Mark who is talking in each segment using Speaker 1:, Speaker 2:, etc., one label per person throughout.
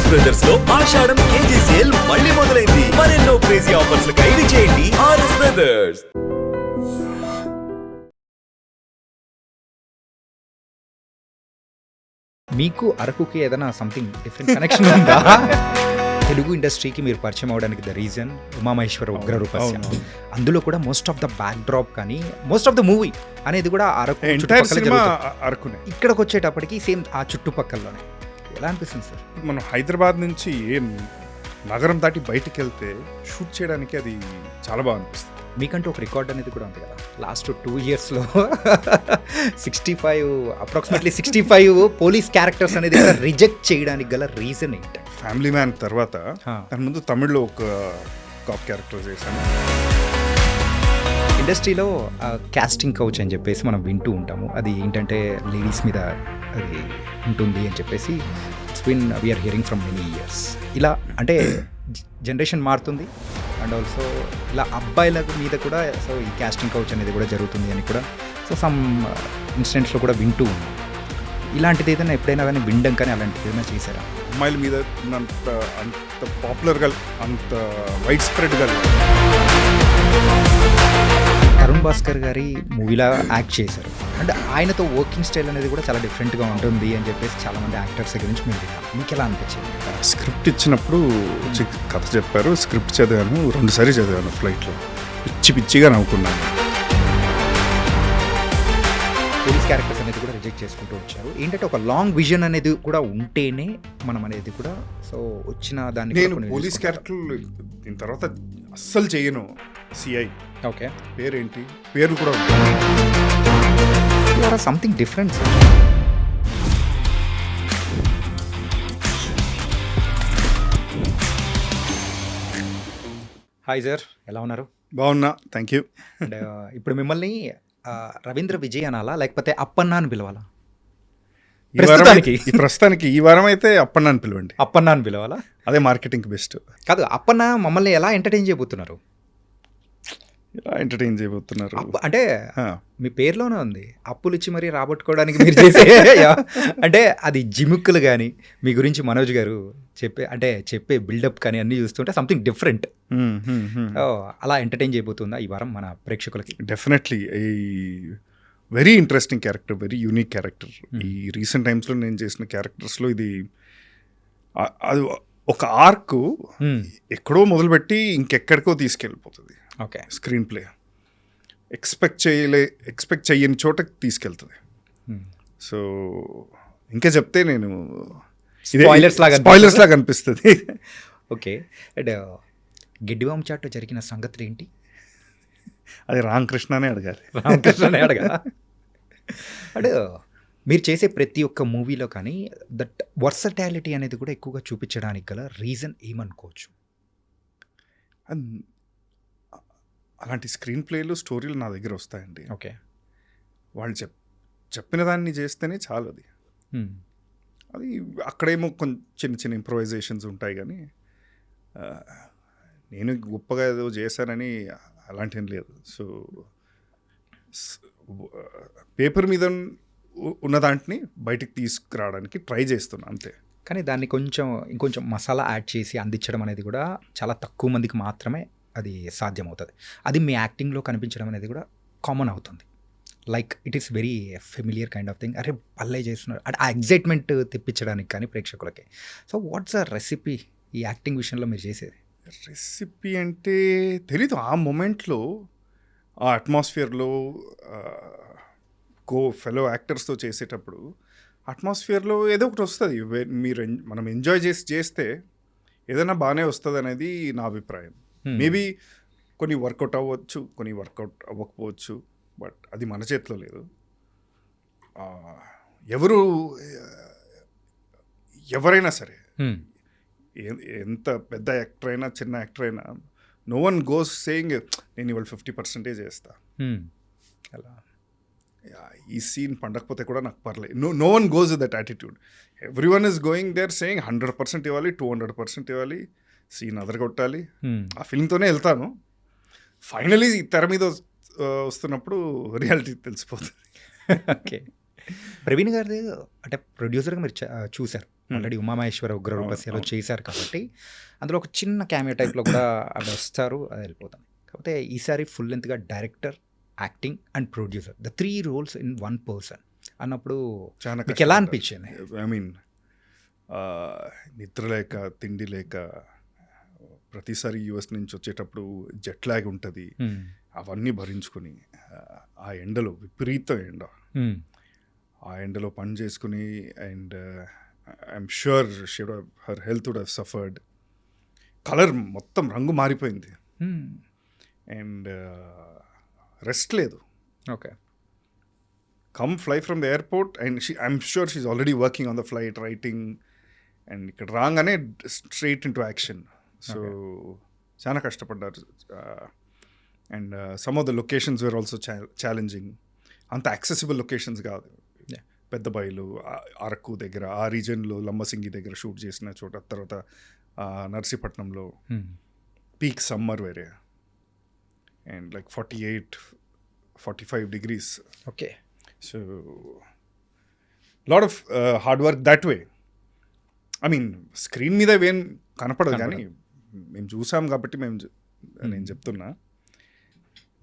Speaker 1: RS brothers లో ఆషాఢం KG sale మళ్ళీ మొదలైంది. మరెన్నో క్రేజీ ఆఫర్స్ ఖైదీ చేయండి ఆర్ఎస్ బ్రదర్స్.
Speaker 2: మీకు అరకుకి ఏదైనా సంథింగ్ డిఫరెంట్ కనెక్షన్ ఉందా? తెలుగు ఇండస్ట్రీకి మీరు పరిచయం అవడానికి ద రీజన్ ఉమామహేశ్వర ఉగ్రరూపస్య. అందులో కూడా most of the back drop కానీ మోస్ట్ ఆఫ్ ద మూవీ అనేది కూడా అరకు
Speaker 3: అరకునే.
Speaker 2: ఇక్కడికి వచ్చేటప్పటికి సేమ్ ఆ చుట్టుపక్కలలోనే. ఎలా అనిపిస్తుంది సార్?
Speaker 3: మనం హైదరాబాద్ నుంచి నగరం దాటి బయటికి వెళ్తే షూట్ చేయడానికి అది చాలా బాగా అనిపిస్తుంది.
Speaker 2: మీకంటూ ఒక రికార్డ్ అనేది కూడా ఉంది కదా, లాస్ట్ 2 yearsలో 65 పోలీస్ క్యారెక్టర్స్ అనేది రిజెక్ట్ చేయడానికి గల రీజన్ ఏంటి?
Speaker 3: ఫ్యామిలీ మ్యాన్ తర్వాత దాని ముందు తమిళ్లో ఒక కాప్ క్యారెక్టర్ చేశాను.
Speaker 2: ఇండస్ట్రీలో కాస్టింగ్ కౌచ్ అని చెప్పేసి మనం వింటూ ఉంటాము. అది ఏంటంటే లేడీస్ మీద అది ఉంటుంది అని చెప్పేసి it's been we're hearing from many years. ఇలా అంటే జనరేషన్ మారుతుంది అండ్ ఆల్సో ఇలా అబ్బాయిల మీద కూడా సో ఈ కాస్టింగ్ కౌచ్ అనేది కూడా జరుగుతుంది అని కూడా సో సమ్ ఇన్సిడెంట్స్లో కూడా వింటూ ఉన్నాం. ఇలాంటిది ఏదైనా ఎప్పుడైనా కానీ వినడం కానీ అలాంటిది ఏదైనా చేశారా?
Speaker 3: అమ్మాయిల మీద అంత పాపులర్గా అంత వైడ్ స్ప్రెడ్గా
Speaker 2: తరుణ్ భాస్కర్ గారి మూవీలా యాక్ట్ చేశారు. అంటే ఆయనతో వర్కింగ్ స్టైల్ అనేది కూడా చాలా డిఫరెంట్గా ఉంటుంది అని చెప్పేసి చాలామంది యాక్టర్స్ గురించి మేము విన్నాం. మీకు ఎలా అనిపించింది?
Speaker 3: స్క్రిప్ట్ ఇచ్చినప్పుడు కథ చెప్పారు, స్క్రిప్ట్ చదివాను, 2 సార్లు చదివాను ఫ్లైట్లో. పిచ్చిగా నవ్వుకున్నాను.
Speaker 2: పోలీస్ క్యారెక్టర్స్ అనేది కూడా రిజెక్ట్ చేసుకుంటూ వచ్చారు. ఏంటంటే ఒక లాంగ్ విజన్ అనేది కూడా ఉంటేనే మనం అనేది కూడా సో వచ్చిన దాన్ని
Speaker 3: నేను పోలీస్ క్యారెక్టర్లు దీని తర్వాత అస్సలు చేయను. సిఐ
Speaker 2: ఓకే
Speaker 3: పేరేంటి? పేరు కూడా
Speaker 2: something different sir. Hi sir, ఎలా ఉన్నారు?
Speaker 3: బాగున్నా, థ్యాంక్ యూ.
Speaker 2: అండ్ ఇప్పుడు మిమ్మల్ని రవీంద్ర విజయ్ అనాలా లేకపోతే అప్పన్న అని పిలవాలా?
Speaker 3: ప్రస్తుతానికి ఈ వారం అయితే అప్పన్న అని పిలవండి.
Speaker 2: అప్పన్న అని పిలవాలా?
Speaker 3: అదే మార్కెటింగ్ బెస్ట్.
Speaker 2: కాదు, అప్పన్న మమ్మల్ని ఎలా ఎంటర్టైన్ చేయబోతున్నారు?
Speaker 3: ఎలా ఎంటర్టైన్ చేయబోతున్నారు
Speaker 2: అంటే మీ పేరులోనే ఉంది, అప్పులు ఇచ్చి మరీ రాబట్టుకోవడానికి మీరు చేసే అంటే అది జిముక్కులు కానీ మీ గురించి మనోజ్ గారు చెప్పే బిల్డప్ కానీ అన్నీ చూస్తుంటే సంథింగ్ డిఫరెంట్. అలా ఎంటర్టైన్ చేయబోతుందా ఈ వారం మన ప్రేక్షకులకి?
Speaker 3: డెఫినెట్లీ. ఈ very interesting character, very unique character. ఈ రీసెంట్ టైమ్స్లో నేను చేసిన క్యారెక్టర్స్లో ఇది అది ఒక ఆర్క్ ఎక్కడో మొదలుపెట్టి ఇంకెక్కడికో తీసుకెళ్ళిపోతుంది.
Speaker 2: ఓకే,
Speaker 3: స్క్రీన్ ప్లే ఎక్స్పెక్ట్ చేయని చోటకి తీసుకెళ్తుంది. సో ఇంకా చెప్తే నేను స్పాయిలర్స్ లాగా అనిపిస్తుంది.
Speaker 2: ఓకే, అండ్ గిడ్డివాం చాట్లో జరిగిన సంగతులు ఏంటి?
Speaker 3: అది రామకృష్ణనే అడగాలి.
Speaker 2: అంటే మీరు చేసే ప్రతి ఒక్క మూవీలో కానీ దట్ వర్సటాలిటీ అనేది కూడా ఎక్కువగా చూపించడానికి గల రీజన్ ఏమనుకోవచ్చు?
Speaker 3: అలాంటి స్క్రీన్ ప్లేలు, స్టోరీలు నా దగ్గర వస్తాయండి.
Speaker 2: ఓకే,
Speaker 3: వాళ్ళు చెప్పిన దాన్ని చేస్తేనే చాలు. అది అక్కడేమో కొంచెం చిన్న ఇంప్రొవైజేషన్స్ ఉంటాయి, కానీ నేను గొప్పగా ఏదో చేశానని అలాంటివి లేదు. సో పేపర్ మీద ఉన్న దాంట్ని బయటికి తీసుకురావడానికి ట్రై చేస్తున్నా అంతే.
Speaker 2: కానీ దాన్ని ఇంకొంచెం మసాలా యాడ్ చేసి అందించడం అనేది కూడా చాలా తక్కువ మందికి మాత్రమే అది సాధ్యమవుతుంది. అది మీ యాక్టింగ్లో కనిపించడం అనేది కూడా కామన్ అవుతుంది. Like it is very familiar kind of thing. అరే పల్లె చేస్తున్నారు అంటే ఆ ఎగ్జైట్మెంట్ తెప్పించడానికి కానీ ప్రేక్షకులకి. సో వాట్స్ అ రెసిపీ ఈ యాక్టింగ్ విషయంలో మీరు చేసేది?
Speaker 3: రెసిపీ అంటే తెలీదు. ఆ మూమెంట్లో ఆ అట్మాస్ఫియర్లో ఫెలో యాక్టర్స్తో చేసేటప్పుడు అట్మాస్ఫియర్లో ఏదో ఒకటి వస్తుంది. మనం ఎంజాయ్ చేస్తే ఏదైనా బాగానే వస్తుంది అనేది నా అభిప్రాయం. మేబీ కొన్ని వర్కౌట్ అవ్వచ్చు, కొన్ని వర్కౌట్ అవ్వకపోవచ్చు, బట్ అది మన చేతిలో లేదు. ఎవరైనా సరే, ఎంత పెద్ద యాక్టర్ అయినా చిన్న యాక్టర్ అయినా, నో వన్ గోస్ సేయింగ్ నేను ఇవాళ 50% చేస్తా, అలా ఈ సీన్ పండకపోతే కూడా నాకు పర్లేదు. No one goes that attitude. Everyone is going there saying 100% ఇవ్వాలి, 200% ఇవ్వాలి, సీన్ అదరగొట్టాలి. ఆ ఫీలింగ్తోనే వెళ్తాను. ఫైనలీ తెర మీద వస్తున్నప్పుడు రియాలిటీ తెలిసిపోతుంది.
Speaker 2: ఓకే, ప్రవీణ్ గారిది అంటే ప్రొడ్యూసర్గా మీరు చూశారు. ఆల్రెడీ ఉమామహేశ్వర ఉగ్ర రూపస్యలో చేశారు కాబట్టి అందులో ఒక చిన్న క్యామియో టైప్లో కూడా అది వస్తారు, అది వెళ్ళిపోతాం. కాకపోతే ఈసారి ఫుల్ లెంత్గా director, acting and producer, the 3 roles in 1 person అన్నప్పుడు
Speaker 3: చాలా
Speaker 2: మీకు ఎలా అనిపించింది?
Speaker 3: ఐ మీన్ నిద్ర లేక తిండి లేక ప్రతిసారి యూఎస్ నుంచి వచ్చేటప్పుడు జెట్ లాగ్ ఉంటుంది, అవన్నీ భరించుకొని ఆ ఎండలో విపరీతం ఎండ, ఆ ఎండలో పని చేసుకుని and I'm sure her health would have suffered. Colour మొత్తం రంగు మారిపోయింది అండ్ రెస్ట్ లేదు.
Speaker 2: Okay,
Speaker 3: come fly from the airport and I'm sure she's already working on the flight, writing, and ఇక్కడ రాగానే straight into action. So చాలా కష్టపడ్డారు and some of the locations were also challenging. అంత accessible locations కాదు. పెద్ద బయలు, అరకు దగ్గర, ఆ రీజన్లో లంబసింగి దగ్గర షూట్ చేసిన చోట, తర్వాత నర్సీపట్నంలో పీక్ సమ్మర్ వేరే and like 48-45 degrees.
Speaker 2: Okay,
Speaker 3: So, lot of hard work that way. I mean, screen మీద ఏం కనపడదు కానీ మేము చూసాం కాబట్టి నేను చెప్తున్నా.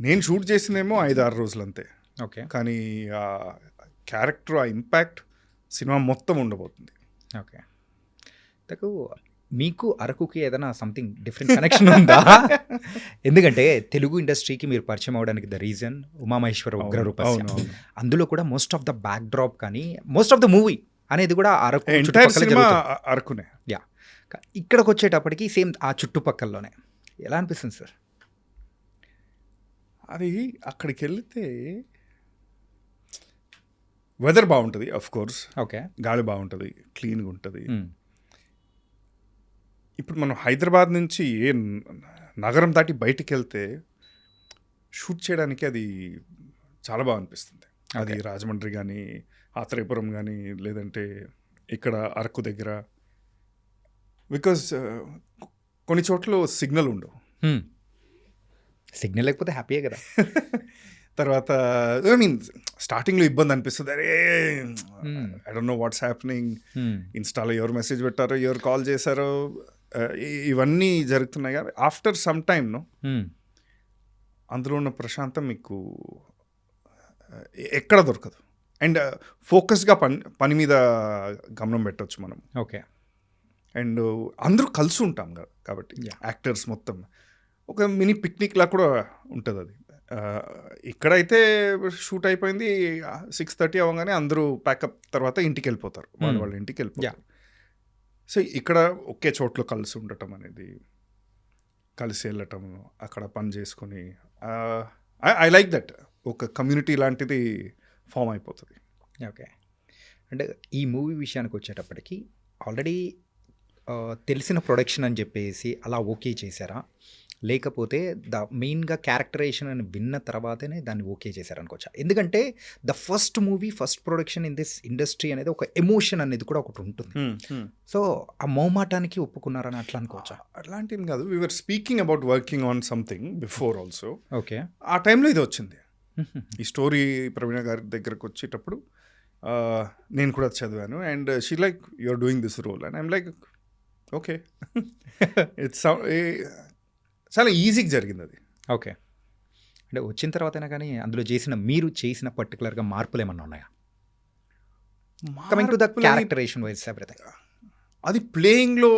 Speaker 3: నేను షూట్ చేసిందేమో 5-6 రోజులు అంతే.
Speaker 2: ఓకే,
Speaker 3: కానీ ఆ క్యారెక్టర్, ఆ ఇంపాక్ట్ సినిమా మొత్తం ఉండబోతుంది.
Speaker 2: ఓకే. నాకు మీకు అరకుకి ఏదైనా సంథింగ్ డిఫరెంట్ కనెక్షన్ ఉందా? ఎందుకంటే తెలుగు ఇండస్ట్రీకి మీరు పరిచయం అవడానికి ద రీజన్ ఉమామహేశ్వర ఉగ్ర రూపస్య. అందులో కూడా most of the back drop కానీ మోస్ట్ ఆఫ్ ద మూవీ అనేది కూడా అరకు చుట్టుపక్కల జరుగుతుంది.
Speaker 3: అరకునే.
Speaker 2: యా, ఇక్కడికి వచ్చేటప్పటికి సేమ్ ఆ చుట్టుపక్కలలోనే. ఎలా అనిపిస్తుంది సార్?
Speaker 3: అది అక్కడికి వెళితే వెదర్ బాగుంటుంది, అఫ్ కోర్స్.
Speaker 2: ఓకే,
Speaker 3: గాలి బాగుంటుంది, క్లీన్గా ఉంటుంది. ఇప్పుడు మనం హైదరాబాద్ నుంచి ఏ నగరం దాటి బయటికి వెళ్తే షూట్ చేయడానికి అది చాలా బాగా అనిపిస్తుంది. అది రాజమండ్రి కానీ, ఆత్రేయపురం కానీ, లేదంటే ఇక్కడ అరకు దగ్గర. బికాజ్ కొన్ని చోట్ల సిగ్నల్ ఉండవు.
Speaker 2: సిగ్నల్ లేకపోతే హ్యాపీయే కదా.
Speaker 3: తర్వాత ఐ మీన్ స్టార్టింగ్లో ఇబ్బంది అనిపిస్తుంది, అరే I don't know what's happening, ఇన్స్టాలో ఎవరు మెసేజ్ పెట్టారో, ఎవరు కాల్ చేశారో, ఇవన్నీ జరుగుతున్నాయి. కానీ ఆఫ్టర్ సమ్ టైమ్ను అందులో ఉన్న ప్రశాంతం మీకు ఎక్కడ దొరకదు. అండ్ ఫోకస్గా పని మీద గమనం పెట్టవచ్చు మనం.
Speaker 2: ఓకే,
Speaker 3: అండ్ అందరూ కలిసి ఉంటాం కాబట్టి యాక్టర్స్ మొత్తం ఒక మినీ పిక్నిక్ లా కూడా ఉంటుంది అది. ఇక్కడైతే షూట్ అయిపోయింది 6:30 అవ్వగానే అందరూ ప్యాకప్ తర్వాత ఇంటికి వెళ్ళిపోతారు, వాళ్ళ ఇంటికి వెళ్ళిపోతారు. సో ఇక్కడ ఒకే చోట్ల కలిసి ఉండటం అనేది, కలిసి వెళ్ళటం, అక్కడ పని చేసుకొని, ఐ లైక్ దట్. ఒక కమ్యూనిటీ లాంటిది ఫామ్ అయిపోతుంది.
Speaker 2: ఓకే. అంటే ఈ మూవీ విషయానికి వచ్చేటప్పటికి ఆల్రెడీ తెలిసిన ప్రొడక్షన్ అని చెప్పేసి అలా ఓకే చేశారా, లేకపోతే మెయిన్గా క్యారెక్టరైజేషన్ అని విన్న తర్వాతనే దాన్ని ఓకే చేశారనుకోవచ్చా? ఎందుకంటే the first movie, first production in this industry అనేది ఒక ఎమోషన్ అనేది కూడా ఒకటి ఉంటుంది. సో ఆ మౌమాటానికి ఒప్పుకున్నారని అట్లా అనుకోవచ్చా?
Speaker 3: అట్లాంటివి కాదు. We were speaking about working on something before also.
Speaker 2: Okay,
Speaker 3: ఆ టైంలో ఇది వచ్చింది. ఈ స్టోరీ ప్రవీణ గారి దగ్గరకు వచ్చేటప్పుడు నేను కూడా చదివాను. And she like you are doing this role and I'm like okay. It's చాలా ఈజీగా జరిగింది అది.
Speaker 2: ఓకే. అంటే వచ్చిన తర్వాతైనా కానీ అందులో మీరు చేసిన పర్టికులర్గా మార్పులు ఏమన్నా ఉన్నాయా? Coming to the characterization wise everything.
Speaker 3: అది ప్లేయింగ్లో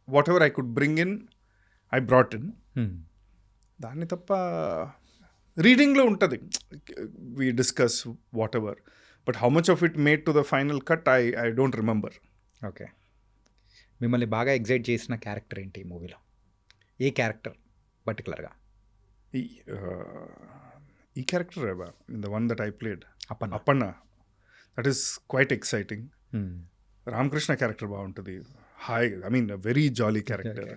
Speaker 3: whatever I could bring in I brought in. దాన్ని తప్ప రీడింగ్లో ఉంటుంది, we discuss whatever, but how much of it made to the final cut I don't remember.
Speaker 2: Okay. మిమ్మల్ని బాగా excite చేసిన character ఏంటి ఈ మూవీలో? ఏ క్యారెక్టర్ పర్టికులర్గా?
Speaker 3: ఈ character the one that I played, Appanna, that is quite exciting. Ramakrishna character బాగుంటుంది, hi, I mean very jolly character.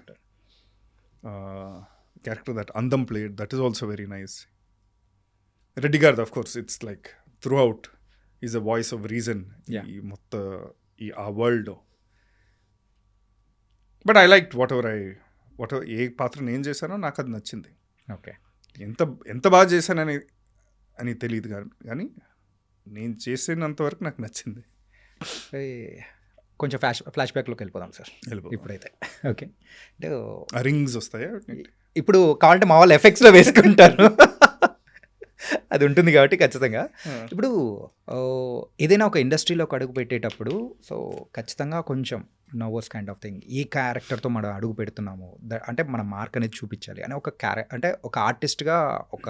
Speaker 3: Character that అందం played, that is also very nice. Reddy గారిది of course it's like throughout is a voice of reason ఈ మొత్తం ఆ world. But I like whatever ఏ పాత్ర నేను చేశానో నాకు అది నచ్చింది.
Speaker 2: ఓకే.
Speaker 3: ఎంత బాగా చేశానని తెలియదు కానీ నేను చేసినంత వరకు నాకు నచ్చింది.
Speaker 2: కొంచెం ఫ్లాష్ బ్యాక్లోకి వెళ్ళిపోదాం సార్
Speaker 3: వెళ్ళిపోదాం.
Speaker 2: ఇప్పుడైతే. ఓకే. అంటే
Speaker 3: ఆ రింగ్స్ వస్తాయా?
Speaker 2: ఇప్పుడు కావాలంటే మా వాళ్ళు ఎఫెక్ట్స్లో వేసుకుంటారు. అది ఉంటుంది కాబట్టి ఖచ్చితంగా. ఇప్పుడు ఏదైనా ఒక ఇండస్ట్రీలోకి అడుగు పెట్టేటప్పుడు సో ఖచ్చితంగా కొంచెం నర్వస్ కైండ్ ఆఫ్ థింగ్. ఏ క్యారెక్టర్తో మనం అడుగు పెడుతున్నాము అంటే మన మార్క్ అనేది చూపించాలి అని ఒక అంటే ఒక ఆర్టిస్ట్గా ఒక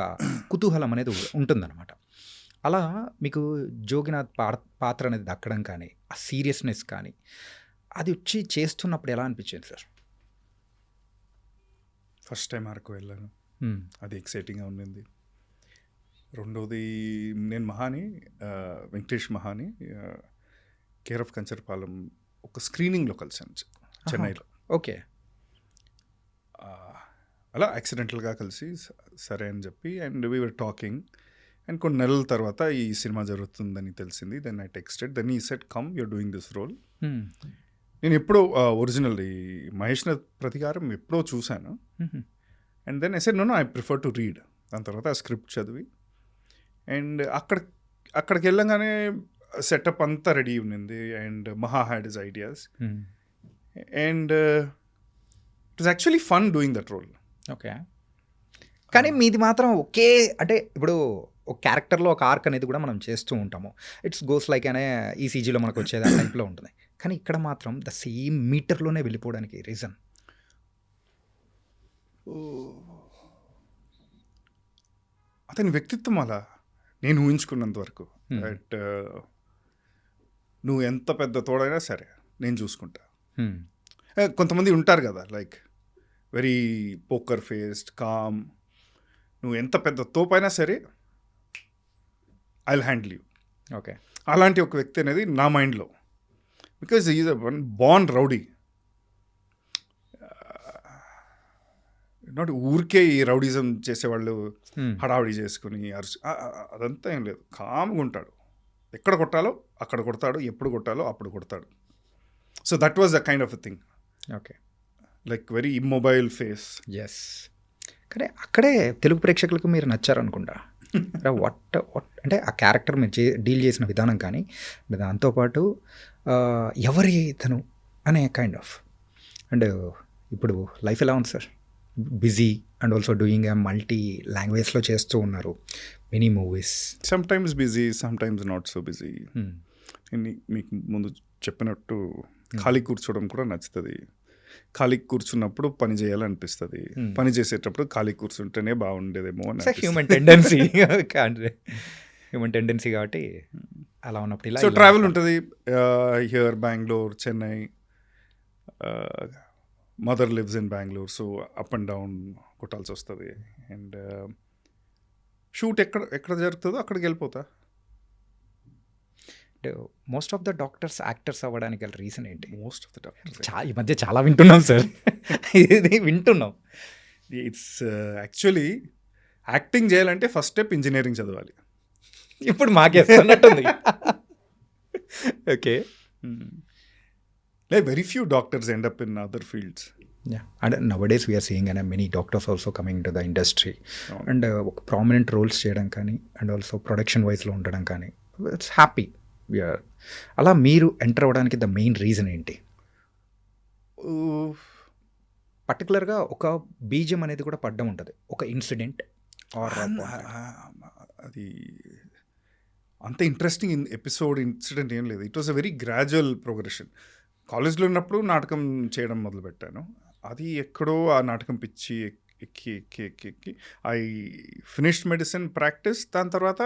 Speaker 2: కుతూహలం అనేది ఉంటుందన్నమాట. అలా మీకు జోగినాథ్ పాత్ర అనేది దక్కడం కానీ ఆ సీరియస్నెస్ కానీ అది వచ్చి చేస్తున్నప్పుడు ఎలా అనిపించింది సార్?
Speaker 3: ఫస్ట్ టైం అరకు వెళ్ళాను, అది ఎక్సైటింగ్గా ఉండింది. రెండోది నేను వెంకటేష్ మహాని కేర్ ఆఫ్ కంచర్పాలెం ఒక స్క్రీనింగ్లో కలిసాను చెన్నైలో.
Speaker 2: ఓకే.
Speaker 3: అలా యాక్సిడెంటల్గా కలిసి సరే అని చెప్పి and we were talking and కొన్ని నెలల తర్వాత ఈ సినిమా జరుగుతుందని తెలిసింది. Then I texted, then he said come you're doing this role. నేను ఎప్పుడో ఒరిజినల్ ఈ మహేష్ ప్రతికారం ఎప్పుడో చూశాను. And then I said no I prefer to read. దాని తర్వాత ఆ స్క్రిప్ట్ చదివి అండ్ అక్కడికి వెళ్ళంగానే సెటప్ అంతా రెడీ ఉన్నింది and Maha had his ideas and it was actually fun doing that role.
Speaker 2: Okay. కానీ మీది మాత్రం ఒకే అంటే ఇప్పుడు ఒక క్యారెక్టర్లో ఒక ఆర్క్ అనేది కూడా మనం చేస్తూ ఉంటాము. ఇట్స్ గోస్ లైక్ అనే ఈసీజీలో మనకు వచ్చేది ఆ టైప్లో ఉంటుంది. కానీ ఇక్కడ మాత్రం ద సేమ్ మీటర్లోనే వెళ్ళిపోవడానికి రీజన్?
Speaker 3: అతని వ్యక్తిత్వం అలా నేను ఊహించుకున్నంత వరకు. బట్ నువ్వు ఎంత పెద్ద తోడైనా సరే నేను చూసుకుంటా. కొంతమంది ఉంటారు కదా like very poker faced calm, నువ్వు ఎంత పెద్ద తోపైనా సరే I will handle you.
Speaker 2: Okay.
Speaker 3: అలాంటి ఒక వ్యక్తి అనేది నా మైండ్లో, because is one born rowdy. Not ఊరికే ఈ రౌడీజం చేసేవాళ్ళు హడావిడి చేసుకుని అదంతా ఏం లేదు. కామ్గా ఉంటాడు, ఎక్కడ కొట్టాలో అక్కడ కొడతాడు, ఎప్పుడు కొట్టాలో అప్పుడు కొడతాడు. So that was the kind of a thing.
Speaker 2: Okay.
Speaker 3: Like very immobile face.
Speaker 2: Yes. కానీ అక్కడే తెలుగు ప్రేక్షకులకు మీరు నచ్చారనుకుంటా. వాట్ అంటే ఆ క్యారెక్టర్ మీరు డీల్ చేసిన విధానం కానీ దాంతోపాటు ఎవరి తను అనే కైండ్ ఆఫ్. అండ్ ఇప్పుడు లైఫ్ ఎలా ఉంది sir? Busy and also doing multi లాంగ్వేజ్లో చేస్తూ ఉన్నారు, many movies.
Speaker 3: Some times busy, some times not so busy. మీకు ముందు చెప్పినట్టు ఖాళీ కూర్చోవడం కూడా నచ్చుతుంది. ఖాళీ కూర్చున్నప్పుడు పని చేయాలనిపిస్తుంది, పని చేసేటప్పుడు ఖాళీ కూర్చుంటేనే బాగుండేదేమో అని.
Speaker 2: హ్యూమన్ టెండెన్సీ హ్యూమన్ టెండెన్సీ కాబట్టి అలా ఉన్నప్పుడు ఇలా
Speaker 3: సో ట్రావెల్ ఉంటుంది. Here Bengaluru, Chennai, mother lives in Bengaluru, so up and down కొట్టాల్సి వస్తుంది. అండ్ షూట్ ఎక్కడ జరుగుతుందో అక్కడికి వెళ్ళిపోతా.
Speaker 2: Most of the doctors actors అవ్వడానికి గల రీజన్ ఏంటి?
Speaker 3: మోస్ట్ ఆఫ్ ద డాక్టర్స్
Speaker 2: ఈ మధ్య చాలా వింటున్నాం సార్, ఇది వింటున్నాం.
Speaker 3: ఇట్స్ యాక్చువల్లీ యాక్టింగ్ చేయాలంటే ఫస్ట్ స్టెప్ ఇంజనీరింగ్ చదవాలి.
Speaker 2: ఇప్పుడు మాకేస్తున్నట్టుంది. Okay.
Speaker 3: Like very few doctors end up in other fields.
Speaker 2: Yeah, and nowadays we are seeing many doctors also coming into the industry and prominent roles చేయడం కానీ and also production వైజ్లో ఉండడం కానీ it's happy we are. అలా మీరు enter అవ్వడానికి the main reason ఏంటి? పర్టికులర్గా ఒక బీజం అనేది కూడా పడ్డం ఉంటుంది, ఒక ఇన్సిడెంట్ ఆర్
Speaker 3: అది అంత ఇంట్రెస్టింగ్ ఇన్సిడెంట్ ఏం లేదు. It was a very gradual progression. కాలేజ్లో ఉన్నప్పుడు నాటకం చేయడం మొదలుపెట్టాను. అది ఎక్కడో ఆ నాటకం పిచ్చి ఎక్కి ఎక్కి ఎక్కి ఎక్కి ఐ ఫినిష్డ్ మెడిసిన్ ప్రాక్టీస్. దాని తర్వాత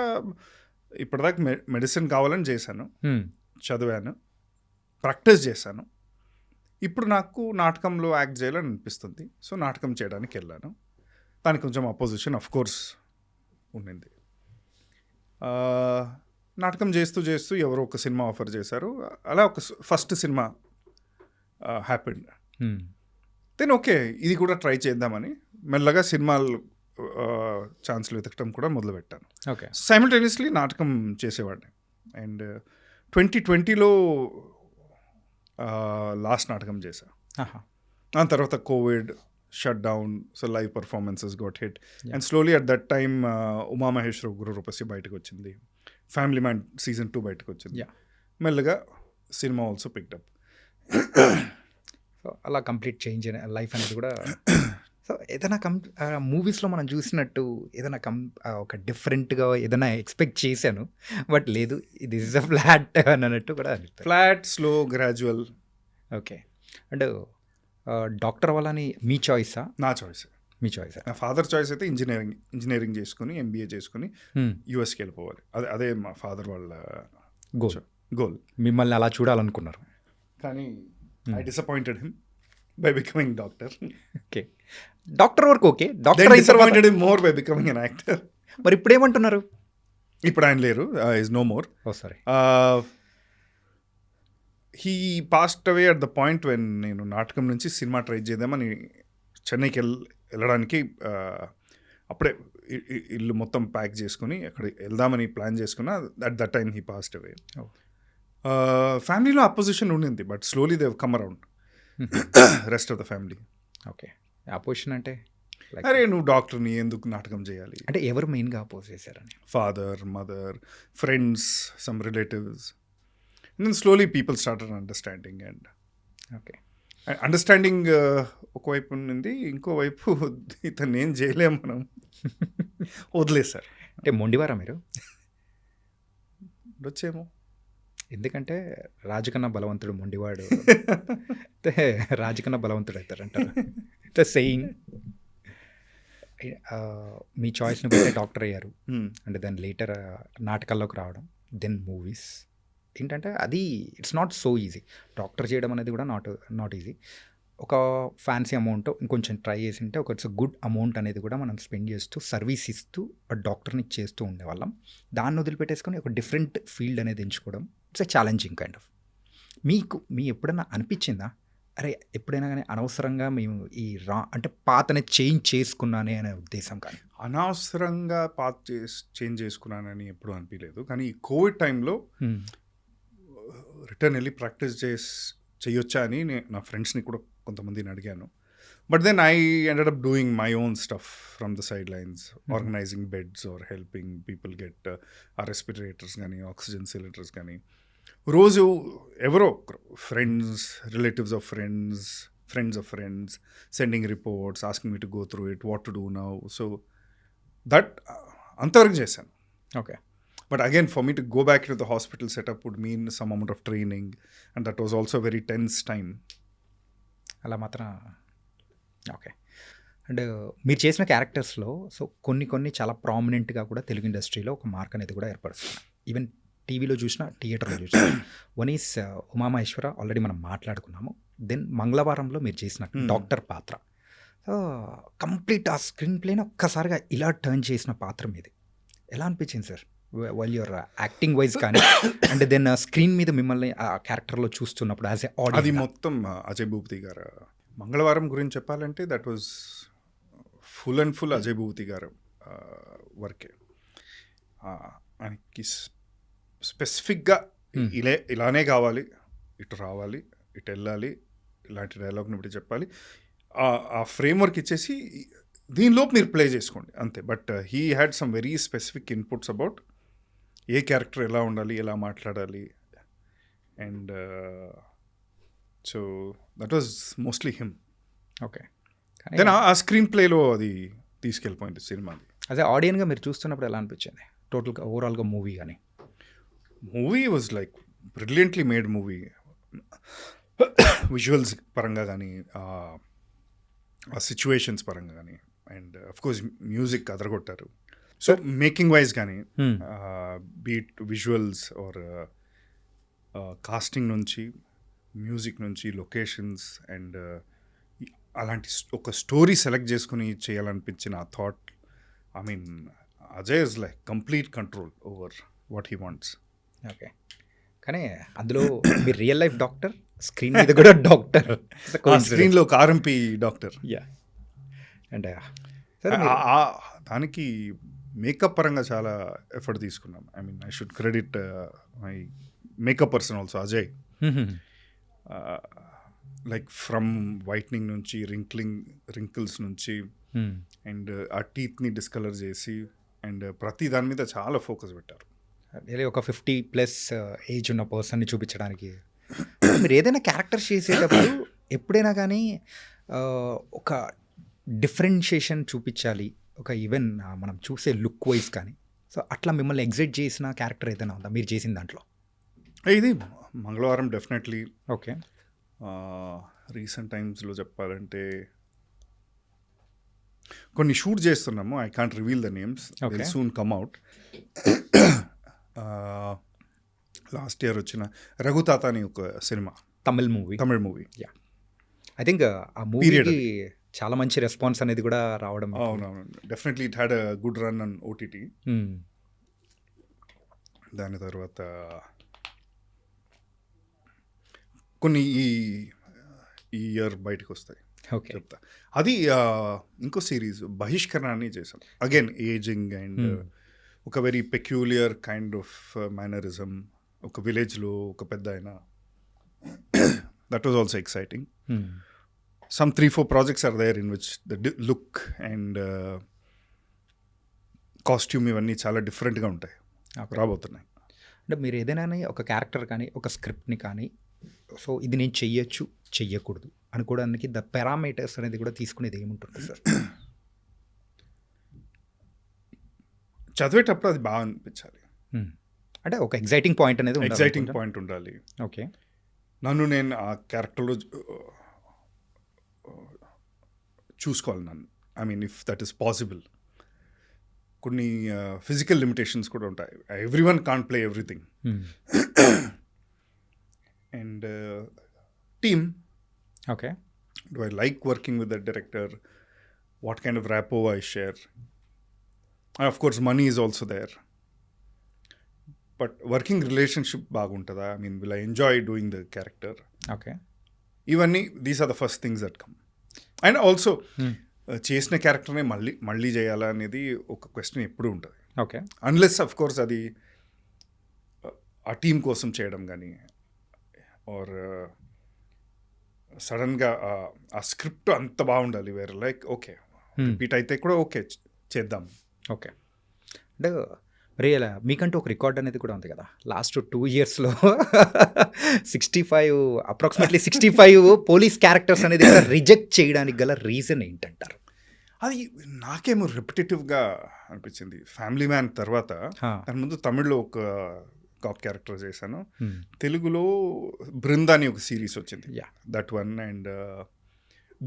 Speaker 3: ఇప్పటిదాకా మెడిసిన్ కావాలని చేశాను, చదివాను, ప్రాక్టీస్ చేశాను. ఇప్పుడు నాకు నాటకంలో యాక్ట్ చేయాలని అనిపిస్తుంది, సో నాటకం చేయడానికి వెళ్ళాను. దానికి కొంచెం అపోజిషన్ ఆఫ్ కోర్స్ ఉండింది. నాటకం చేస్తూ చేస్తూ ఎవరో ఒక సినిమా ఆఫర్ చేశారు. అలా ఒక first cinema happened. Then okay ఇది కూడా ట్రై చేద్దామని మెల్లగా సినిమాలు ఛాన్స్లు వెతకడం కూడా మొదలుపెట్టాను.
Speaker 2: ఓకే.
Speaker 3: సైమల్టేనియస్లీ నాటకం చేసేవాడిని. అండ్ 2020లో లాస్ట్ నాటకం చేశా. దాని తర్వాత Covid shut down, so live performances got hit. And slowly at that time Umamaheswara గురు రూపసి బయటకు వచ్చింది, ఫ్యామిలీ మ్యాన్ సీజన్ 2 బయటకు వచ్చింది. మెల్లగా cinema also picked up.
Speaker 2: So అలా కంప్లీట్ చేంజ్ లైఫ్ అనేది కూడా సో ఏదైనా మూవీస్లో మనం చూసినట్టు ఏదైనా ఒక డిఫరెంట్గా ఏదైనా ఎక్స్పెక్ట్ చేశాను బట్ లేదు ఇది ఇస్ అ ఫ్లాట్ అని అన్నట్టు కూడా అనిపిస్తుంది.
Speaker 3: Flat, slow, gradual.
Speaker 2: Okay. And doctor అవ్వాలని మీ చాయిసా?
Speaker 3: నా చాయిస్.
Speaker 2: మీ చాయిసా?
Speaker 3: నా ఫాదర్ చాయిస్ అయితే ఇంజనీరింగ్ చేసుకుని ఎంబీఏ చేసుకుని యూఎస్కి వెళ్ళిపోవాలి. అదే మా ఫాదర్ వాళ్ళ గోల్.
Speaker 2: మిమ్మల్ని అలా చూడాలనుకున్నారు
Speaker 3: కానీ I disappointed him by becoming doctor.
Speaker 2: Okay. Doctor వరకు okay. Doctor
Speaker 3: disappointed him more by becoming an actor.
Speaker 2: మరి ఇప్పుడు ఏమంటున్నారు?
Speaker 3: ఇప్పుడు ఆయన లేరు, is no more.
Speaker 2: Oh sorry.
Speaker 3: He passed away at the point when నేను నాటకం నుంచి సినిమా ట్రై చేద్దామని చెన్నైకి వెళ్ళడానికి అప్పుడే ఇల్లు మొత్తం ప్యాక్ చేసుకుని అక్కడ వెళ్దామని ప్లాన్ చేసుకున్నా. At that time he passed అవే. ఫ్యామిలీలో అపోజిషన్ ఉండింది but slowly they come around rest of the family.
Speaker 2: Okay. Opposition అంటే
Speaker 3: అరే నువ్వు డాక్టర్ని ఎందుకు నాటకం చేయాలి
Speaker 2: అంటే ఎవరు మెయిన్గా అపోజ్ చేశారని?
Speaker 3: Father, mother, friends, some relatives. And then slowly people started understanding and
Speaker 2: okay.
Speaker 3: Understanding ఒకవైపు ఉంది, ఇంకోవైపు ఇతను ఏం చేయలేము మనం వదిలేసారు.
Speaker 2: అంటే మొండివారా మీరు?
Speaker 3: వచ్చేమో.
Speaker 2: ఎందుకంటే రాజుకన్నా బలవంతుడు మొండివాడు అయితే రాజుకన్నా బలవంతుడు అవుతారంటారు. ఇట్లా సెయింగ్. మీ చాయిస్ని బట్టి డాక్టర్ అయ్యారు అంటే దెన్ లేటర్ నాటకాల్లోకి రావడం, దెన్ మూవీస్. ఏంటంటే అది it's not so easy. Doctor చేయడం అనేది కూడా నాట్ ఈజీ. ఒక ఫ్యాన్సీ అమౌంట్ ఇంకొంచెం ట్రై చేసి ఉంటే ఒక ఇట్స్ గుడ్ అమౌంట్ అనేది కూడా మనం స్పెండ్ చేస్తూ సర్వీస్ ఇస్తూ ఆ డాక్టర్ని చేస్తూ ఉండేవాళ్ళం. దాన్ని వదిలిపెట్టేసుకొని ఒక డిఫరెంట్ ఫీల్డ్ అనేది ఎంచుకోవడం it's a challenging kind of. మీ ఎప్పుడైనా అనిపించిందా అరే ఎప్పుడైనా కానీ అనవసరంగా మేము ఈ అంటే పాతనే చేంజ్ చేసుకున్నానే అనే ఉద్దేశం? కానీ
Speaker 3: అనవసరంగా పాత చేంజ్ చేసుకున్నానని ఎప్పుడు అనిపించలేదు. కానీ ఈ కోవిడ్ టైంలో రిటర్న్ వెళ్ళి ప్రాక్టీస్ చేయొచ్చా అని నా ఫ్రెండ్స్ని కూడా కొంతమందిని అడిగాను. But then I ended up doing my own stuff from the sidelines, organising beds or helping people get uh respirators కానీ ఆక్సిజన్ సిలిండర్స్ కానీ. రోజు ఎవరో friends, relatives of friends, friends of friends sending reports, asking me to go through it, what to do now. So that అంతవరకు చేశాను.
Speaker 2: Okay.
Speaker 3: But again, for me to go back into the hospital setup would mean some amount of training, and that was also a very tense time.
Speaker 2: అలా మాత్రం okay. And మీరు చేసిన క్యారెక్టర్స్లో so కొన్ని చాలా ప్రామినెంట్గా కూడా తెలుగు ఇండస్ట్రీలో ఒక మార్క్ అనేది కూడా ఏర్పరుస్తుంది. ఈవెన్ టీవీలో చూసినా, థియేటర్లో చూసినా. వన్ ఈస్ ఉమామహేశ్వర, ఆల్రెడీ మనం మాట్లాడుకున్నాము. దెన్ మంగళవారంలో మీరు చేసిన డాక్టర్ పాత్ర, సో కంప్లీట్ ఆ స్క్రీన్ ప్లేని ఒక్కసారిగా ఇలా టర్న్ చేసిన పాత్ర మీది. ఎలా అనిపించింది sir while your acting wise కానీ అండ్ దెన్ స్క్రీన్ మీద మిమ్మల్ని ఆ క్యారెక్టర్లో చూస్తున్నప్పుడు యాజ్ ఎ ఆడియన్స్?
Speaker 3: అది మొత్తం అజయ్ భూపతి గారు. మంగళవారం గురించి చెప్పాలంటే that was full and full Ajay Bhupathi గారు వర్కే. ఆయనకి స్పెసిఫిక్గా ఇలానే కావాలి, ఇటు రావాలి, ఇటు వెళ్ళాలి, ఇలాంటి డైలాగ్ని ఇప్పుడు చెప్పాలి, ఆ ఫ్రేమ్వర్క్ ఇచ్చేసి దీనిలోపు మీరు ప్లే చేసుకోండి అంతే. But he had some very specific inputs about a character ఎలా ఉండాలి, ఎలా మాట్లాడాలి. And so that was mostly him.
Speaker 2: Okay.
Speaker 3: Then ఆ స్క్రీన్ ప్లేలో అది తీసుకెళ్ళిపోయింది సినిమాది.
Speaker 2: అదే ఆడియన్గా మీరు చూస్తున్నప్పుడు ఎలా అనిపించింది టోటల్గా ఓవరాల్గా మూవీ? కానీ
Speaker 3: movie was like brilliantly made movie. Visuals పరంగా కానీ, ఆ సిచ్యువేషన్స్ పరంగా కానీ, అండ్ అఫ్కోర్స్ మ్యూజిక్ అదరగొట్టారు. సో మేకింగ్ వైజ్ కానీ బీట్ విజువల్స్ ఆర్ కాస్టింగ్ నుంచి, మ్యూజిక్ నుంచి, లొకేషన్స్ అండ్ అలాంటి ఒక స్టోరీ సెలెక్ట్ చేసుకుని చేయాలనిపించిన ఆ thought. I mean Ajay is like complete control over what he wants.
Speaker 2: Okay. కానీ అందులో మీరు రియల్ లైఫ్ డాక్టర్, స్క్రీన్ మీద కూడా డాక్టర్,
Speaker 3: స్క్రీన్లో ఒక ఆర్ఎంపీ డాక్టర్.
Speaker 2: యా. అండ్
Speaker 3: దానికి మేకప్ పరంగా చాలా ఎఫర్ట్ తీసుకున్నాం. I mean I should credit my makeup person also, Ajay. Like from whitening నుంచి, రింకిల్స్ నుంచి, అండ్ ఆ టీత్ని డిస్కలర్ చేసి అండ్ ప్రతి దాని మీద చాలా ఫోకస్ పెట్టారు.
Speaker 2: ఒక 50+ ఏజ్ ఉన్న పర్సన్ని చూపించడానికి మీరు ఏదైనా క్యారెక్టర్ చేసేటప్పుడు ఎప్పుడైనా కానీ ఒక డిఫరెన్షియేషన్ చూపించాలి, ఒక ఈవెన్ మనం చూసే లుక్ వైజ్ కానీ, సో అట్లా మిమ్మల్ని ఎగ్జైట్ చేసిన క్యారెక్టర్ ఏదైనా ఉందా మీరు చేసిన దాంట్లో?
Speaker 3: ఇది మంగళవారం డెఫినెట్లీ.
Speaker 2: ఓకే.
Speaker 3: రీసెంట్ టైమ్స్లో చెప్పాలంటే కొన్ని షూట్ చేస్తున్నాము, I can't reveal the names, will soon come out. Last year వచ్చిన రఘుతాత అని ఒక cinema,
Speaker 2: Tamil movie. Yeah, I think ఆ మూవీకి చాలా మంచి రెస్పాన్స్ అనేది కూడా రావడం.
Speaker 3: అవునవును, definitely it had a good run on OTT. దాని తర్వాత కొన్ని ఈ ఇయర్ బయటకు వస్తాయి, చెప్తా. అది ఇంకో సిరీస్ బహిష్కరణ అని చేశాం. అగైన్ ఏజింగ్ అండ్ ఒక very peculiar kind of mannerism, ఒక విలేజ్లో ఒక పెద్ద ఆయన. That was also exciting. Some 3-4 projects are there in which the look and costume ఇవన్నీ చాలా డిఫరెంట్గా ఉంటాయి, రాబోతున్నాయి.
Speaker 2: అంటే మీరు ఏదైనా ఒక క్యారెక్టర్ కానీ ఒక స్క్రిప్ట్ని కానీ, సో ఇది నేను చెయ్యొచ్చు చెయ్యకూడదు అనుకోవడానికి ద పారామీటర్స్ అనేది కూడా తీసుకునేది ఏముంటుంది సార్?
Speaker 3: చదివేటప్పుడు అది బాగా అనిపించాలి,
Speaker 2: అంటే ఒక ఎగ్జైటింగ్ పాయింట్
Speaker 3: ఉండాలి.
Speaker 2: ఓకే.
Speaker 3: నన్ను నేను ఆ క్యారెక్టర్లో చూసుకోవాలి నన్ను. I mean if that is possible. కొన్ని ఫిజికల్ లిమిటేషన్స్ కూడా ఉంటాయి. Everyone can't play everything. And team,
Speaker 2: okay,
Speaker 3: do I like working with the director, what kind of rapport I share. Of course money is also there, but working relationship బాగుంటుందా? I mean will I enjoy doing the character?
Speaker 2: Okay,
Speaker 3: ఇవన్నీ these are the first things that come. And also చేసిన క్యారెక్టర్నే మళ్ళీ చేయాలా అనేది ఒక question ఎప్పుడు ఉంటుంది.
Speaker 2: ఓకే,
Speaker 3: అన్లెస్ అఫ్ కోర్స్ అది ఆ టీం కోసం చేయడం కానీ, ఆర్ సడన్గా ఆ స్క్రిప్ట్ అంత బాగుండాలి, వేరే లైక్ ఓకే రిపీట్ అయితే కూడా ఓకే చేద్దాం.
Speaker 2: ఓకే. అంటే మరి ఇలా మీకంటూ ఒక రికార్డ్ అనేది కూడా ఉంది కదా, లాస్ట్ 2 yearsలో అప్రాక్సిమేట్లీ 65 పోలీస్ క్యారెక్టర్స్ అనేది రిజెక్ట్ చేయడానికి గల రీజన్ ఏంటంటారు?
Speaker 3: అది నాకేమో రిపిటేటివ్గా అనిపించింది. ఫ్యామిలీ మ్యాన్ తర్వాత దాని ముందు తమిళ్లో ఒక కాప్ క్యారెక్టర్ చేశాను, తెలుగులో బృందా అని ఒక సిరీస్ వచ్చింది, దట్ వన్. అండ్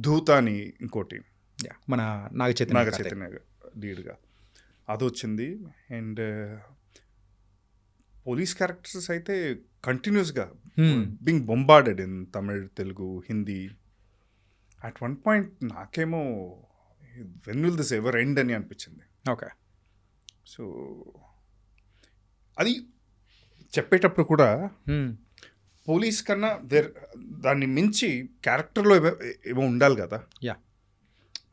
Speaker 3: ధూత అని ఇంకోటి,
Speaker 2: మన నాగ చైతన్య
Speaker 3: లీడ్గా, అది వచ్చింది. అండ్ పోలీస్ క్యారెక్టర్స్ అయితే కంటిన్యూస్గా being bombarded in Tamil, Telugu, Hindi. At one point నాకేమో when will this ever end అని అనిపించింది.
Speaker 2: ఓకే.
Speaker 3: సో అది చెప్పేటప్పుడు కూడా పోలీస్ కన్నా దాన్ని మించి క్యారెక్టర్లో ఏమో ఉండాలి కదా.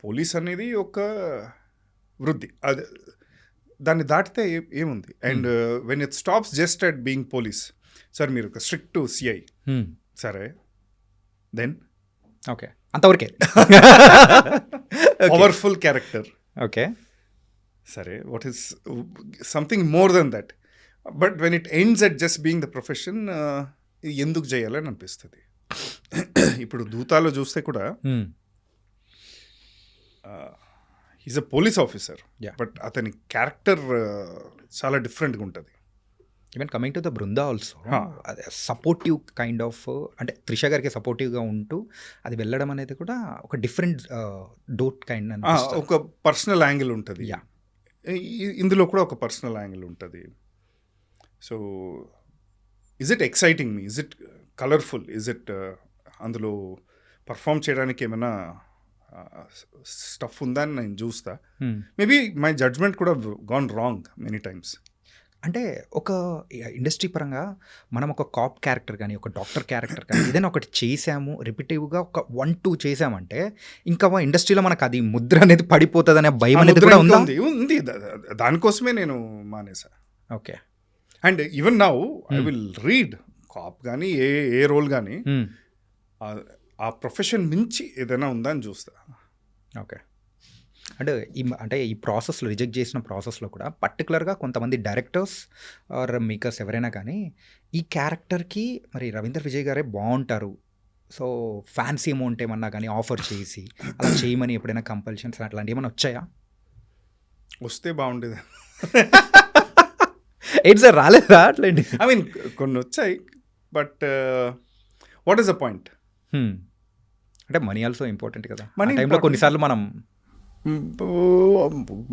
Speaker 3: పోలీస్ అనేది ఒక వృద్ధి, అది దాన్ని దాటితే ఏముంది. And when it stops just at being police, sir మీరు ఒక స్ట్రిక్ట్ సిఐ, సరే దెన్
Speaker 2: ఓకే అంతవరకే
Speaker 3: పవర్ఫుల్ క్యారెక్టర్,
Speaker 2: ఓకే
Speaker 3: సరే what is something more than that. But when it ends at just being the profession, ఇది ఎందుకు చేయాలని అనిపిస్తుంది. ఇప్పుడు దూతాలో చూస్తే కూడా is a police officer, but అతని క్యారెక్టర్ చాలా డిఫరెంట్గా ఉంటుంది.
Speaker 2: Even coming to the Brinda also, అదే సపోర్టివ్ కైండ్ ఆఫ్, అంటే త్రిష గారికి సపోర్టివ్గా ఉంటూ అది వెళ్ళడం అనేది కూడా ఒక డిఫరెంట్ డోట్ కైండ్,
Speaker 3: ఒక పర్సనల్ యాంగిల్ ఉంటుంది. ఇందులో కూడా ఒక పర్సనల్ యాంగిల్ ఉంటుంది. So is it exciting me, is it colourful, is it అందులో పర్ఫామ్ చేయడానికి ఏమైనా స్టఫ్ ఉందా అని నేను చూస్తా. మేబీ మై జడ్జ్మెంట్ కూడా గాన్ రాంగ్ మెనీ టైమ్స్.
Speaker 2: అంటే ఒక ఇండస్ట్రీ పరంగా మనం ఒక కాప్ క్యారెక్టర్ కానీ ఒక డాక్టర్ క్యారెక్టర్ కానీ ఏదైనా ఒకటి చేసాము, రిపీటివ్గా ఒక 1-2 చేసామంటే ఇంకా ఇండస్ట్రీలో మనకు అది ముద్ర అనేది పడిపోతుంది అనే భయం అనేది కూడా
Speaker 3: ఉంది. దానికోసమే నేను మానేసా.
Speaker 2: Okay.
Speaker 3: And even now I will read cop కానీ ఏ రోల్ కానీ ఆ ప్రొఫెషన్ మించి ఏదైనా ఉందా అని చూస్తా.
Speaker 2: ఓకే. అంటే అంటే ఈ ప్రాసెస్లో రిజెక్ట్ చేసిన ప్రాసెస్లో కూడా పర్టికులర్గా కొంతమంది డైరెక్టర్స్ ఆర్ మేకర్స్ ఎవరైనా కానీ ఈ క్యారెక్టర్కి మరి రవీంద్ర విజయ్ గారే బాగుంటారు, సో ఫ్యాన్సీ అమౌంట్ ఏమన్నా కానీ ఆఫర్ చేసి అలా చేయమని ఎప్పుడైనా కంపల్షన్స్ అట్లాంటివి ఏమైనా వచ్చాయా?
Speaker 3: వస్తే బాగుండేది.
Speaker 2: ఏంటి సార్ రాలేదా అట్లాంటి?
Speaker 3: ఐ మీన్ కొన్ని వచ్చాయి, but what is the point?
Speaker 2: అంటే మనీ ఆల్సో ఇంపార్టెంట్ కదా.
Speaker 3: Money
Speaker 2: టైంలో
Speaker 3: important.
Speaker 2: కొన్నిసార్లు మనం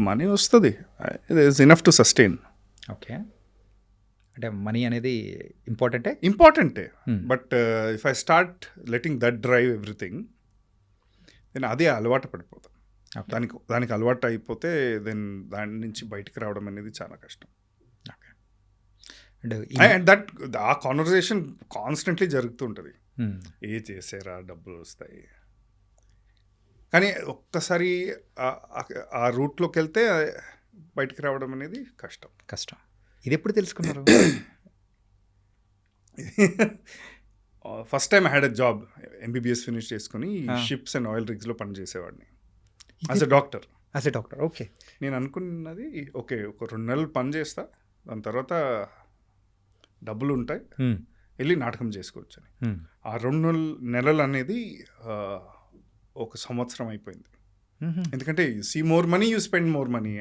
Speaker 3: మనీ వస్తుంది, it's enough to sustain.
Speaker 2: Okay, అంటే మనీ అనేది ఇంపార్టెంటే.
Speaker 3: ఇంపార్టెంటే,
Speaker 2: Hmm.
Speaker 3: But if I start letting that drive everything, నేను అదే అలవాటు పడిపోతాను.
Speaker 2: ఓకే
Speaker 3: దానికి అలవాటు అయిపోతే దెన్ దాని నుంచి బయటికి రావడం అనేది చాలా కష్టం.
Speaker 2: ఓకే అండ్
Speaker 3: అండ్ దట్ ఆ కాన్వర్జేషన్ కాన్స్టెంట్లీ జరుగుతూ ఉంటుంది. ఏ చేసారా, డబ్బులు వస్తాయి, కానీ ఒక్కసారి ఆ రూట్లోకి వెళ్తే బయటికి రావడం అనేది కష్టం.
Speaker 2: కష్టం. ఇది ఎప్పుడు తెలుసుకున్నారు?
Speaker 3: First time I had a job, MBBS finish చేసుకుని
Speaker 2: Ah.
Speaker 3: షిప్స్ అండ్ ఆయిల్ రిగ్స్లో పనిచేసేవాడిని as a doctor.
Speaker 2: As a doctor. Okay.
Speaker 3: నేను అనుకున్నది ఓకే, ఒక 2 నెలలు పని చేస్తా, దాని తర్వాత డబ్బులు ఉంటాయి, వెళ్ళి నాటకం చేసుకోవచ్చు అని. ఆ 2 నెలలు అనేది ఒక సంవత్సరం అయిపోయింది. ఎందుకంటే you see more money, you spend more money,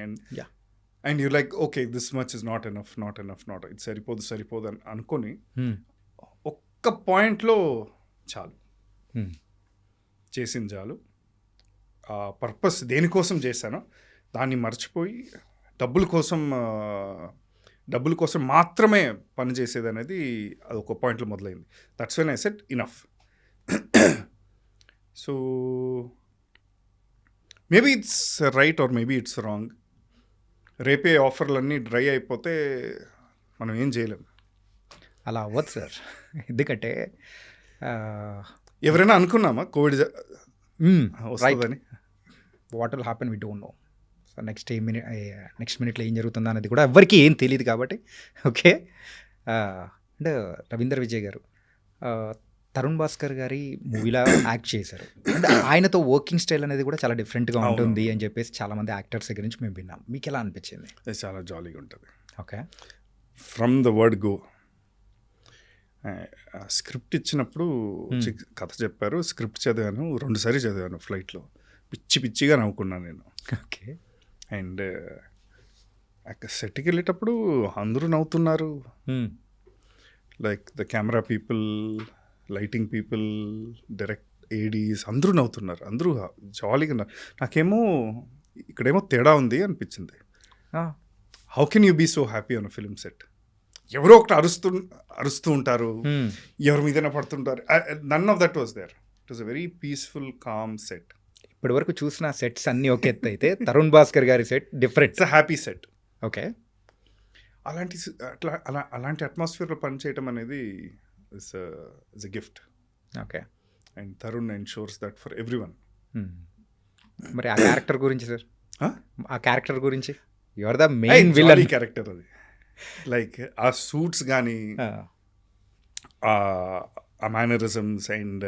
Speaker 3: and you like okay this much is not enough, ఇది సరిపోదు అని అనుకొని ఒక్క పాయింట్లో చాలు, చేసింది చాలు, ఆ పర్పస్ దేనికోసం చేశానో దాన్ని మర్చిపోయి డబ్బుల కోసం మాత్రమే పని చేసేది అనేది అది ఒక పాయింట్లో మొదలైంది. That's when I said enough. So maybe it's right or maybe it's wrong. రేపే ఆఫర్లన్నీ డ్రై అయిపోతే మనం ఏం చేయలేము.
Speaker 2: అలా అవ్వదు సార్. ఎందుకంటే
Speaker 3: ఎవరైనా అనుకున్నామా కోవిడ్ వస్తుందని?
Speaker 2: What will happen we don't know. So next మినిట్లో ఏం జరుగుతుందో అనేది కూడా ఎవరికి ఏం తెలియదు కాబట్టి. ఓకే, అంటే రవీంద్ర విజయ్ గారు తరుణ్ భాస్కర్ గారి మూవీలో యాక్ట్ చేశారు. అంటే ఆయనతో వర్కింగ్ స్టైల్ అనేది కూడా చాలా డిఫరెంట్గా ఉంటుంది అని చెప్పేసి చాలామంది యాక్టర్స్ దగ్గర నుంచి మేము విన్నాం. మీకు ఎలా అనిపించింది?
Speaker 3: అది చాలా జాలీగా ఉంటుంది.
Speaker 2: Okay,
Speaker 3: from the word go. Script ఇచ్చినప్పుడు కథ చెప్పారు, స్క్రిప్ట్ చదివాను, 2 సార్లు చదివాను ఫ్లైట్లో. పిచ్చిగా నవ్వుకున్నాను నేను.
Speaker 2: ఓకే,
Speaker 3: అండ్ సెట్కి వెళ్ళేటప్పుడు అందరూ నవ్వుతున్నారు, like the camera people, lighting people, direct Aedes అందరూ నవ్వుతున్నారు, అందరూ జాలీగా ఉన్నారు. నాకేమో ఇక్కడేమో తేడా ఉంది అనిపించింది. How can you be so happy on a film set? ఎవరో ఒకటి అరుస్తూ ఉంటారు, ఎవరి మీదైనా పడుతుంటారు. None of that was there. It was a very peaceful calm set.
Speaker 2: ఇప్పటి వరకు చూసిన సెట్స్ అన్నీ ఒక ఎత్తు అయితే తరుణ్ భాస్కర్ గారి set different.
Speaker 3: It's a happy set.
Speaker 2: Okay,
Speaker 3: అలాంటి అట్మాస్ఫియర్లో పనిచేయటం అనేది is a gift.
Speaker 2: Okay,
Speaker 3: and Tarun ensures that for everyone.
Speaker 2: మరి ఆ క్యారెక్టర్ గురించి సార్, ఆ క్యారెక్టర్ గురించి you are the main villain
Speaker 3: character. అది లైక్ ఆ సూట్స్ కానీ ఆ మేనరిజమ్స్ అండ్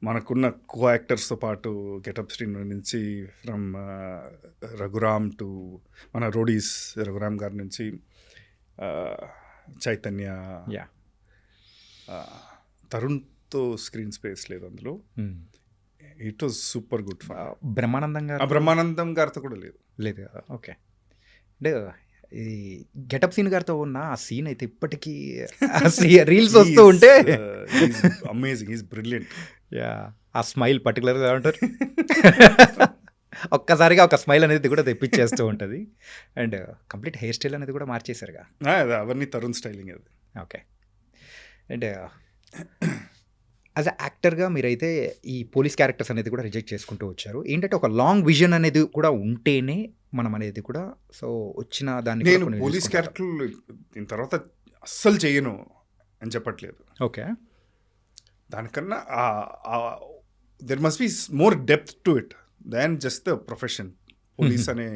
Speaker 3: మనకున్న కో యాక్టర్స్తో పాటు గెటప్ శ్రీను నుంచి ఫ్రమ్ రఘురామ్ టు మన రోడీస్ రఘురామ్ గారి నుంచి చైతన్య, తరుణ్తో స్క్రీన్ స్పేస్ లేదు అందులో. It was super good. Brahmanandam గారితో కూడా
Speaker 2: లేదు కదా. ఓకే, అంటే ఈ గెటప్ సీన్ గారితో ఉన్న ఆ సీన్ అయితే ఇప్పటికీ రీల్స్ వస్తూ ఉంటే
Speaker 3: అమేజింగ్, ఈజ్ బ్రిలియంట్.
Speaker 2: ఆ స్మైల్ పర్టికులర్గా ఉంటారు. ఒక్కసారిగా ఒక స్మైల్ అనేది కూడా తెప్పించేస్తూ ఉంటుంది. అండ్ కంప్లీట్ హెయిర్ స్టైల్ అనేది కూడా మార్చేశారుగా.
Speaker 3: అవన్నీ తరుణ్ స్టైలింగ్ అది.
Speaker 2: ఓకే, అండ్ యాజ్ అ యాక్టర్గా మీరైతే ఈ పోలీస్ క్యారెక్టర్స్ అనేది కూడా రిజెక్ట్ చేసుకుంటూ వచ్చారు. ఏంటంటే ఒక లాంగ్ విజన్ అనేది కూడా ఉంటేనే మనం అనేది కూడా సో వచ్చిన దాన్ని
Speaker 3: నేను పోలీస్ క్యారెక్టర్లు దీని తర్వాత అస్సలు చేయను అని చెప్పట్లేదు.
Speaker 2: ఓకే,
Speaker 3: దానికన్నా there must be more depth to it than just the profession police అనే.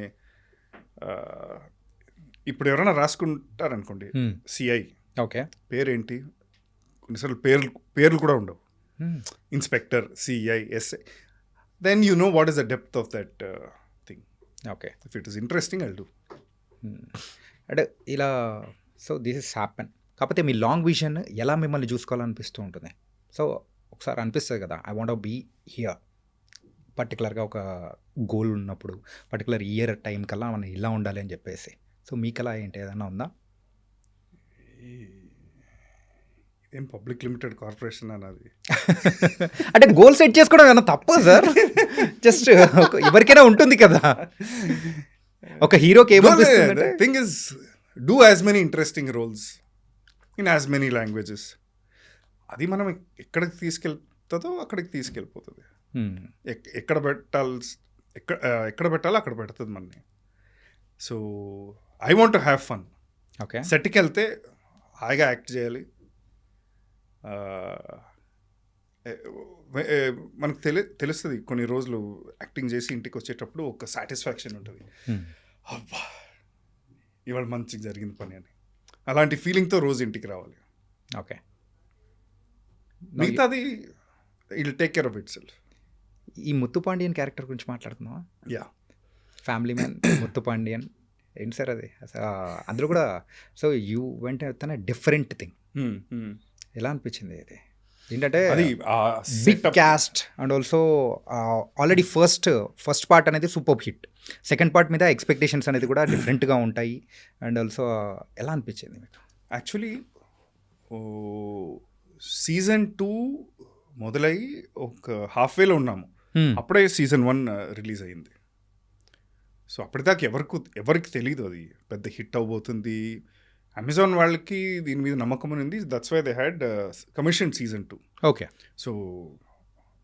Speaker 3: ఇప్పుడు ఎవరైనా రాసుకుంటారనుకోండి సిఐ,
Speaker 2: ఓకే,
Speaker 3: పేరేంటి, కొన్నిసార్లు పేర్లు కూడా ఉండవు, inspector, CI, SI, then you know what is the depth of that thing.
Speaker 2: Okay.
Speaker 3: If it is interesting I'll do.
Speaker 2: అంటే ఇలా సో దిస్ ఇస్ హ్యాపెన్. కాకపోతే మీ లాంగ్ విజన్ ఎలా మిమ్మల్ని చూసుకోవాలనిపిస్తూ ఉంటుంది. సో ఒకసారి అనిపిస్తుంది కదా, ఐ వాంట్ బీ హియర్, పర్టికులర్గా ఒక గోల్ ఉన్నప్పుడు పర్టికులర్ ఇయర్ టైం కల్లా మనం ఇలా ఉండాలి అని చెప్పేసి. సో మీకు అలా ఏంటి ఏదైనా ఉందా?
Speaker 3: ఇదేం పబ్లిక్ లిమిటెడ్ కార్పొరేషన్ అన్నది.
Speaker 2: అంటే గోల్ సెట్ చేసుకోవడం ఏమన్నా తప్ప సార్? జస్ట్ ఎవరికైనా ఉంటుంది కదా, ఒక హీరోకి ఏమనిపిస్తుంది.
Speaker 3: Thing is do as many interesting roles in as many languages. అది మనం ఎక్కడికి తీసుకెళ్తుందో అక్కడికి తీసుకెళ్ళిపోతుంది. ఎక్కడ పెట్టాలో అక్కడ పెడుతుంది మనని. So I want to have fun.
Speaker 2: Okay.
Speaker 3: సెట్కి వెళ్తే హాయిగా యాక్ట్ చేయాలి. మనకు తెలుస్తుంది కొన్ని రోజులు యాక్టింగ్ చేసి ఇంటికి వచ్చేటప్పుడు ఒక సాటిస్ఫాక్షన్ ఉంటుంది. అబ్బా ఇవాళ మంచిగా జరిగింది పని అని, అలాంటి ఫీలింగ్తో రోజు ఇంటికి రావాలి.
Speaker 2: ఓకే.
Speaker 3: మిగతాది it will take care of it self.
Speaker 2: ఈ ముత్తుపాండియన్ క్యారెక్టర్ గురించి మాట్లాడుతున్నావా?
Speaker 3: యా,
Speaker 2: ఫ్యామిలీ మ్యాన్ ముత్తుపాండియన్ ఏంటి సార్ అది? అందులో కూడా సో యూ వెంట తన డిఫరెంట్ థింగ్. ఎలా అనిపించింది అది? ఏంటంటే
Speaker 3: అది
Speaker 2: big cast and also already first part అనేది సూపర్ హిట్. సెకండ్ పార్ట్ మీద ఎక్స్పెక్టేషన్స్ అనేది కూడా డిఫరెంట్గా ఉంటాయి. అండ్ ఆల్సో ఎలా అనిపించింది మీకు?
Speaker 3: యాక్చువల్లీ సీజన్ 2 మొదలై ఒక హాఫ్వేలో ఉన్నాము, అప్పుడే సీజన్ 1 రిలీజ్ అయ్యింది. సో అప్పటిదాకా ఎవరికి తెలియదు అది పెద్ద హిట్ అవబోతుంది. అమెజాన్ వాళ్ళకి దీని మీద నమ్మకం ఉంది. That's why they had commission season 2.
Speaker 2: Okay.
Speaker 3: So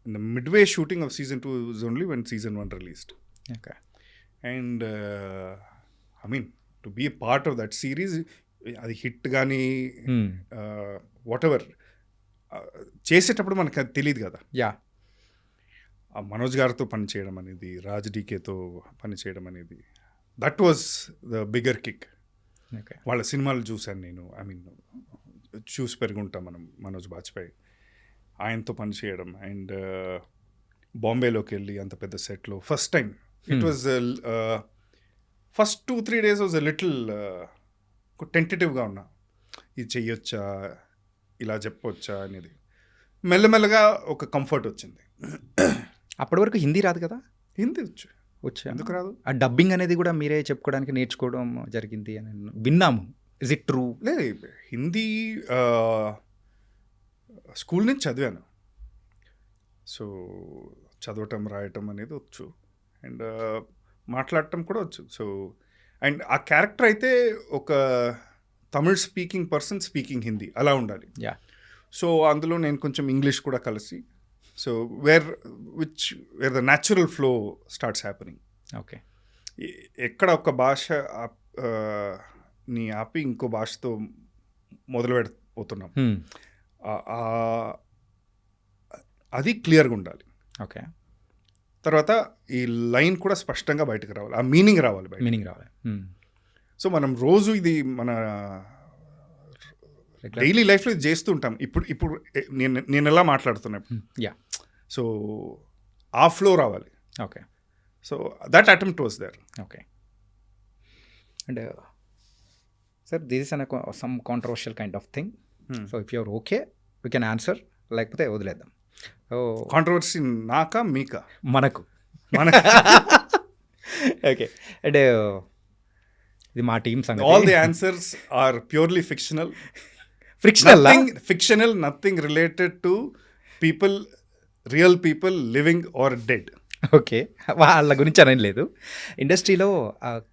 Speaker 3: in the midway shooting of season 2 is only when season 1 released.
Speaker 2: Okay.
Speaker 3: And I mean to be a part of that series, అది hit కానీ whatever చేసేటప్పుడు మనకు అది తెలియదు కదా.
Speaker 2: Yeah.
Speaker 3: Manoj గారితో పనిచేయడం అనేది, రాజ్ డీకేతో పనిచేయడం అనేది, that was the bigger kick.
Speaker 2: Okay.
Speaker 3: వాళ్ళ సినిమాలు చూశాను నేను. ఐ మీన్ చూసి పెరుగుంటాం మనం. మనోజ్ బాజ్పేయి ఆయనతో పనిచేయడం అండ్ బాంబేలోకి వెళ్ళి అంత పెద్ద సెట్లో first time it was first 2-3 days was little టెంటేటివ్గా ఉన్నా, ఇది చెయ్యొచ్చా, ఇలా చెప్పొచ్చా అనేది. మెల్లమెల్లగా ఒక కంఫర్ట్ వచ్చింది.
Speaker 2: అప్పటి వరకు హిందీ రాదు కదా?
Speaker 3: హిందీ
Speaker 2: వచ్చా?
Speaker 3: ఎందుకు రాదు?
Speaker 2: ఆ డబ్బింగ్ అనేది కూడా మీరే చెప్పుకోవడానికి నేర్చుకోవడం జరిగింది అని విన్నాము. Is it true?
Speaker 3: లేదు, హిందీ స్కూల్ నుంచి చదివాను. సో చదవటం రాయటం అనేది వచ్చు అండ్ మాట్లాడటం కూడా వచ్చు. సో అండ్ ఆ క్యారెక్టర్ అయితే ఒక Tamil speaking person speaking Hindi అలా ఉండాలి.
Speaker 2: యా.
Speaker 3: సో అందులో నేను కొంచెం ఇంగ్లీష్ కూడా కలిసి, so where the natural flow starts happening.
Speaker 2: Okay.
Speaker 3: ఎక్కడ ఒక భాష ని ఆపి ఇంకో భాషతో మొదలు పెడిపోతున్నాం, అది క్లియర్గా ఉండాలి.
Speaker 2: ఓకే.
Speaker 3: తర్వాత ఈ లైన్ కూడా స్పష్టంగా బయటకు రావాలి, ఆ మీనింగ్ రావాలి. సో మనం రోజు ఇది మన డైలీ లైఫ్లో ఇది చేస్తూ ఉంటాం. ఇప్పుడు నేను ఎలా మాట్లాడుతున్నా,
Speaker 2: యా.
Speaker 3: సో ఆ ఫ్లో రావాలి.
Speaker 2: Okay.
Speaker 3: So that attempt was there.
Speaker 2: Okay. And sir this is some controversial kind of thing. So if you're okay we can answer, లేకపోతే వదిలేద్దాం. సో
Speaker 3: కాంట్రవర్సీ నాకా మీకా?
Speaker 2: మనకు. ఓకే. అండ్ ఇది మా టీమ్ సంగతి.
Speaker 3: All the answers are purely fictional. Fictional, nothing related to people, real people living or dead.
Speaker 2: Okay. వాళ్ళ గురించి అనేది లేదు. ఇండస్ట్రీలో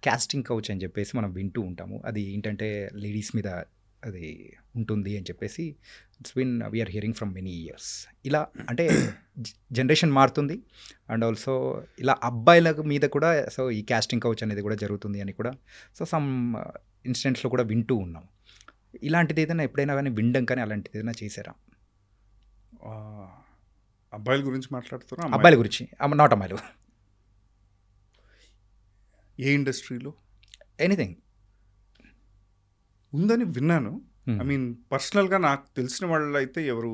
Speaker 2: కాస్టింగ్ కౌచ్ అని చెప్పేసి మనం వింటూ ఉంటాము. అది ఏంటంటే లేడీస్ మీద అది ఉంటుంది అని చెప్పేసి it's been we're hearing from many years. ఇలా అంటే జనరేషన్ మారుతుంది అండ్ ఆల్సో ఇలా అబ్బాయిల మీద కూడా సో ఈ కాస్టింగ్ కౌచ్ అనేది కూడా జరుగుతుంది అని కూడా సో సమ్ ఇన్సిడెంట్స్లో కూడా వింటూ ఉన్నాం. ఇలాంటిది ఏదైనా ఎప్పుడైనా కానీ వినడం కానీ అలాంటిది ఏదైనా చేశారా?
Speaker 3: అబ్బాయిల గురించి మాట్లాడుతున్నా?
Speaker 2: అబ్బాయిల గురించి, నాట్ అమ్మాయిలు.
Speaker 3: ఏ ఇండస్ట్రీలో?
Speaker 2: ఎనీథింగ్
Speaker 3: ఉందని విన్నాను. ఐ మీన్ పర్సనల్గా నాకు తెలిసిన వాళ్ళు అయితే ఎవరు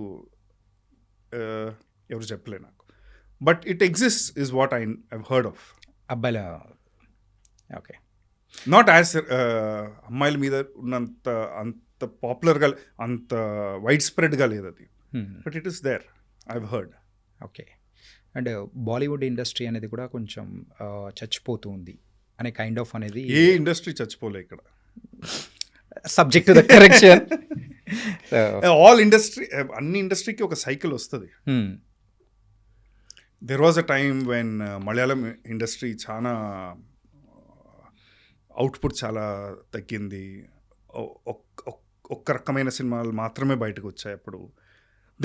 Speaker 3: చెప్పలే నాకు. But it exist is what I heard of.
Speaker 2: అబ్బాయిల ఓకే.
Speaker 3: నాట్ యాజ్ అమ్మాయిల మీద ఉన్నంత అంత పాపులర్గా అంత వైడ్ స్ప్రెడ్గా లేదు అది, but it is there, I heard.
Speaker 2: Okay. And Bollywood industry అనేది కూడా కొంచెం చచ్చిపోతూ ఉంది అనే కైండ్ ఆఫ్ అనేది
Speaker 3: ఏ ఇండస్ట్రీ చచ్చిపోలే ఇక్కడ.
Speaker 2: Subject the correction.
Speaker 3: All industry, అన్ని ఇండస్ట్రీకి ఒక సైకిల్ వస్తుంది. There was a time when Malayalam industry చాలా అవుట్పుట్ చాలా తగ్గింది, ఒక్క రకమైన సినిమాలు మాత్రమే బయటకు వచ్చాయి అప్పుడు.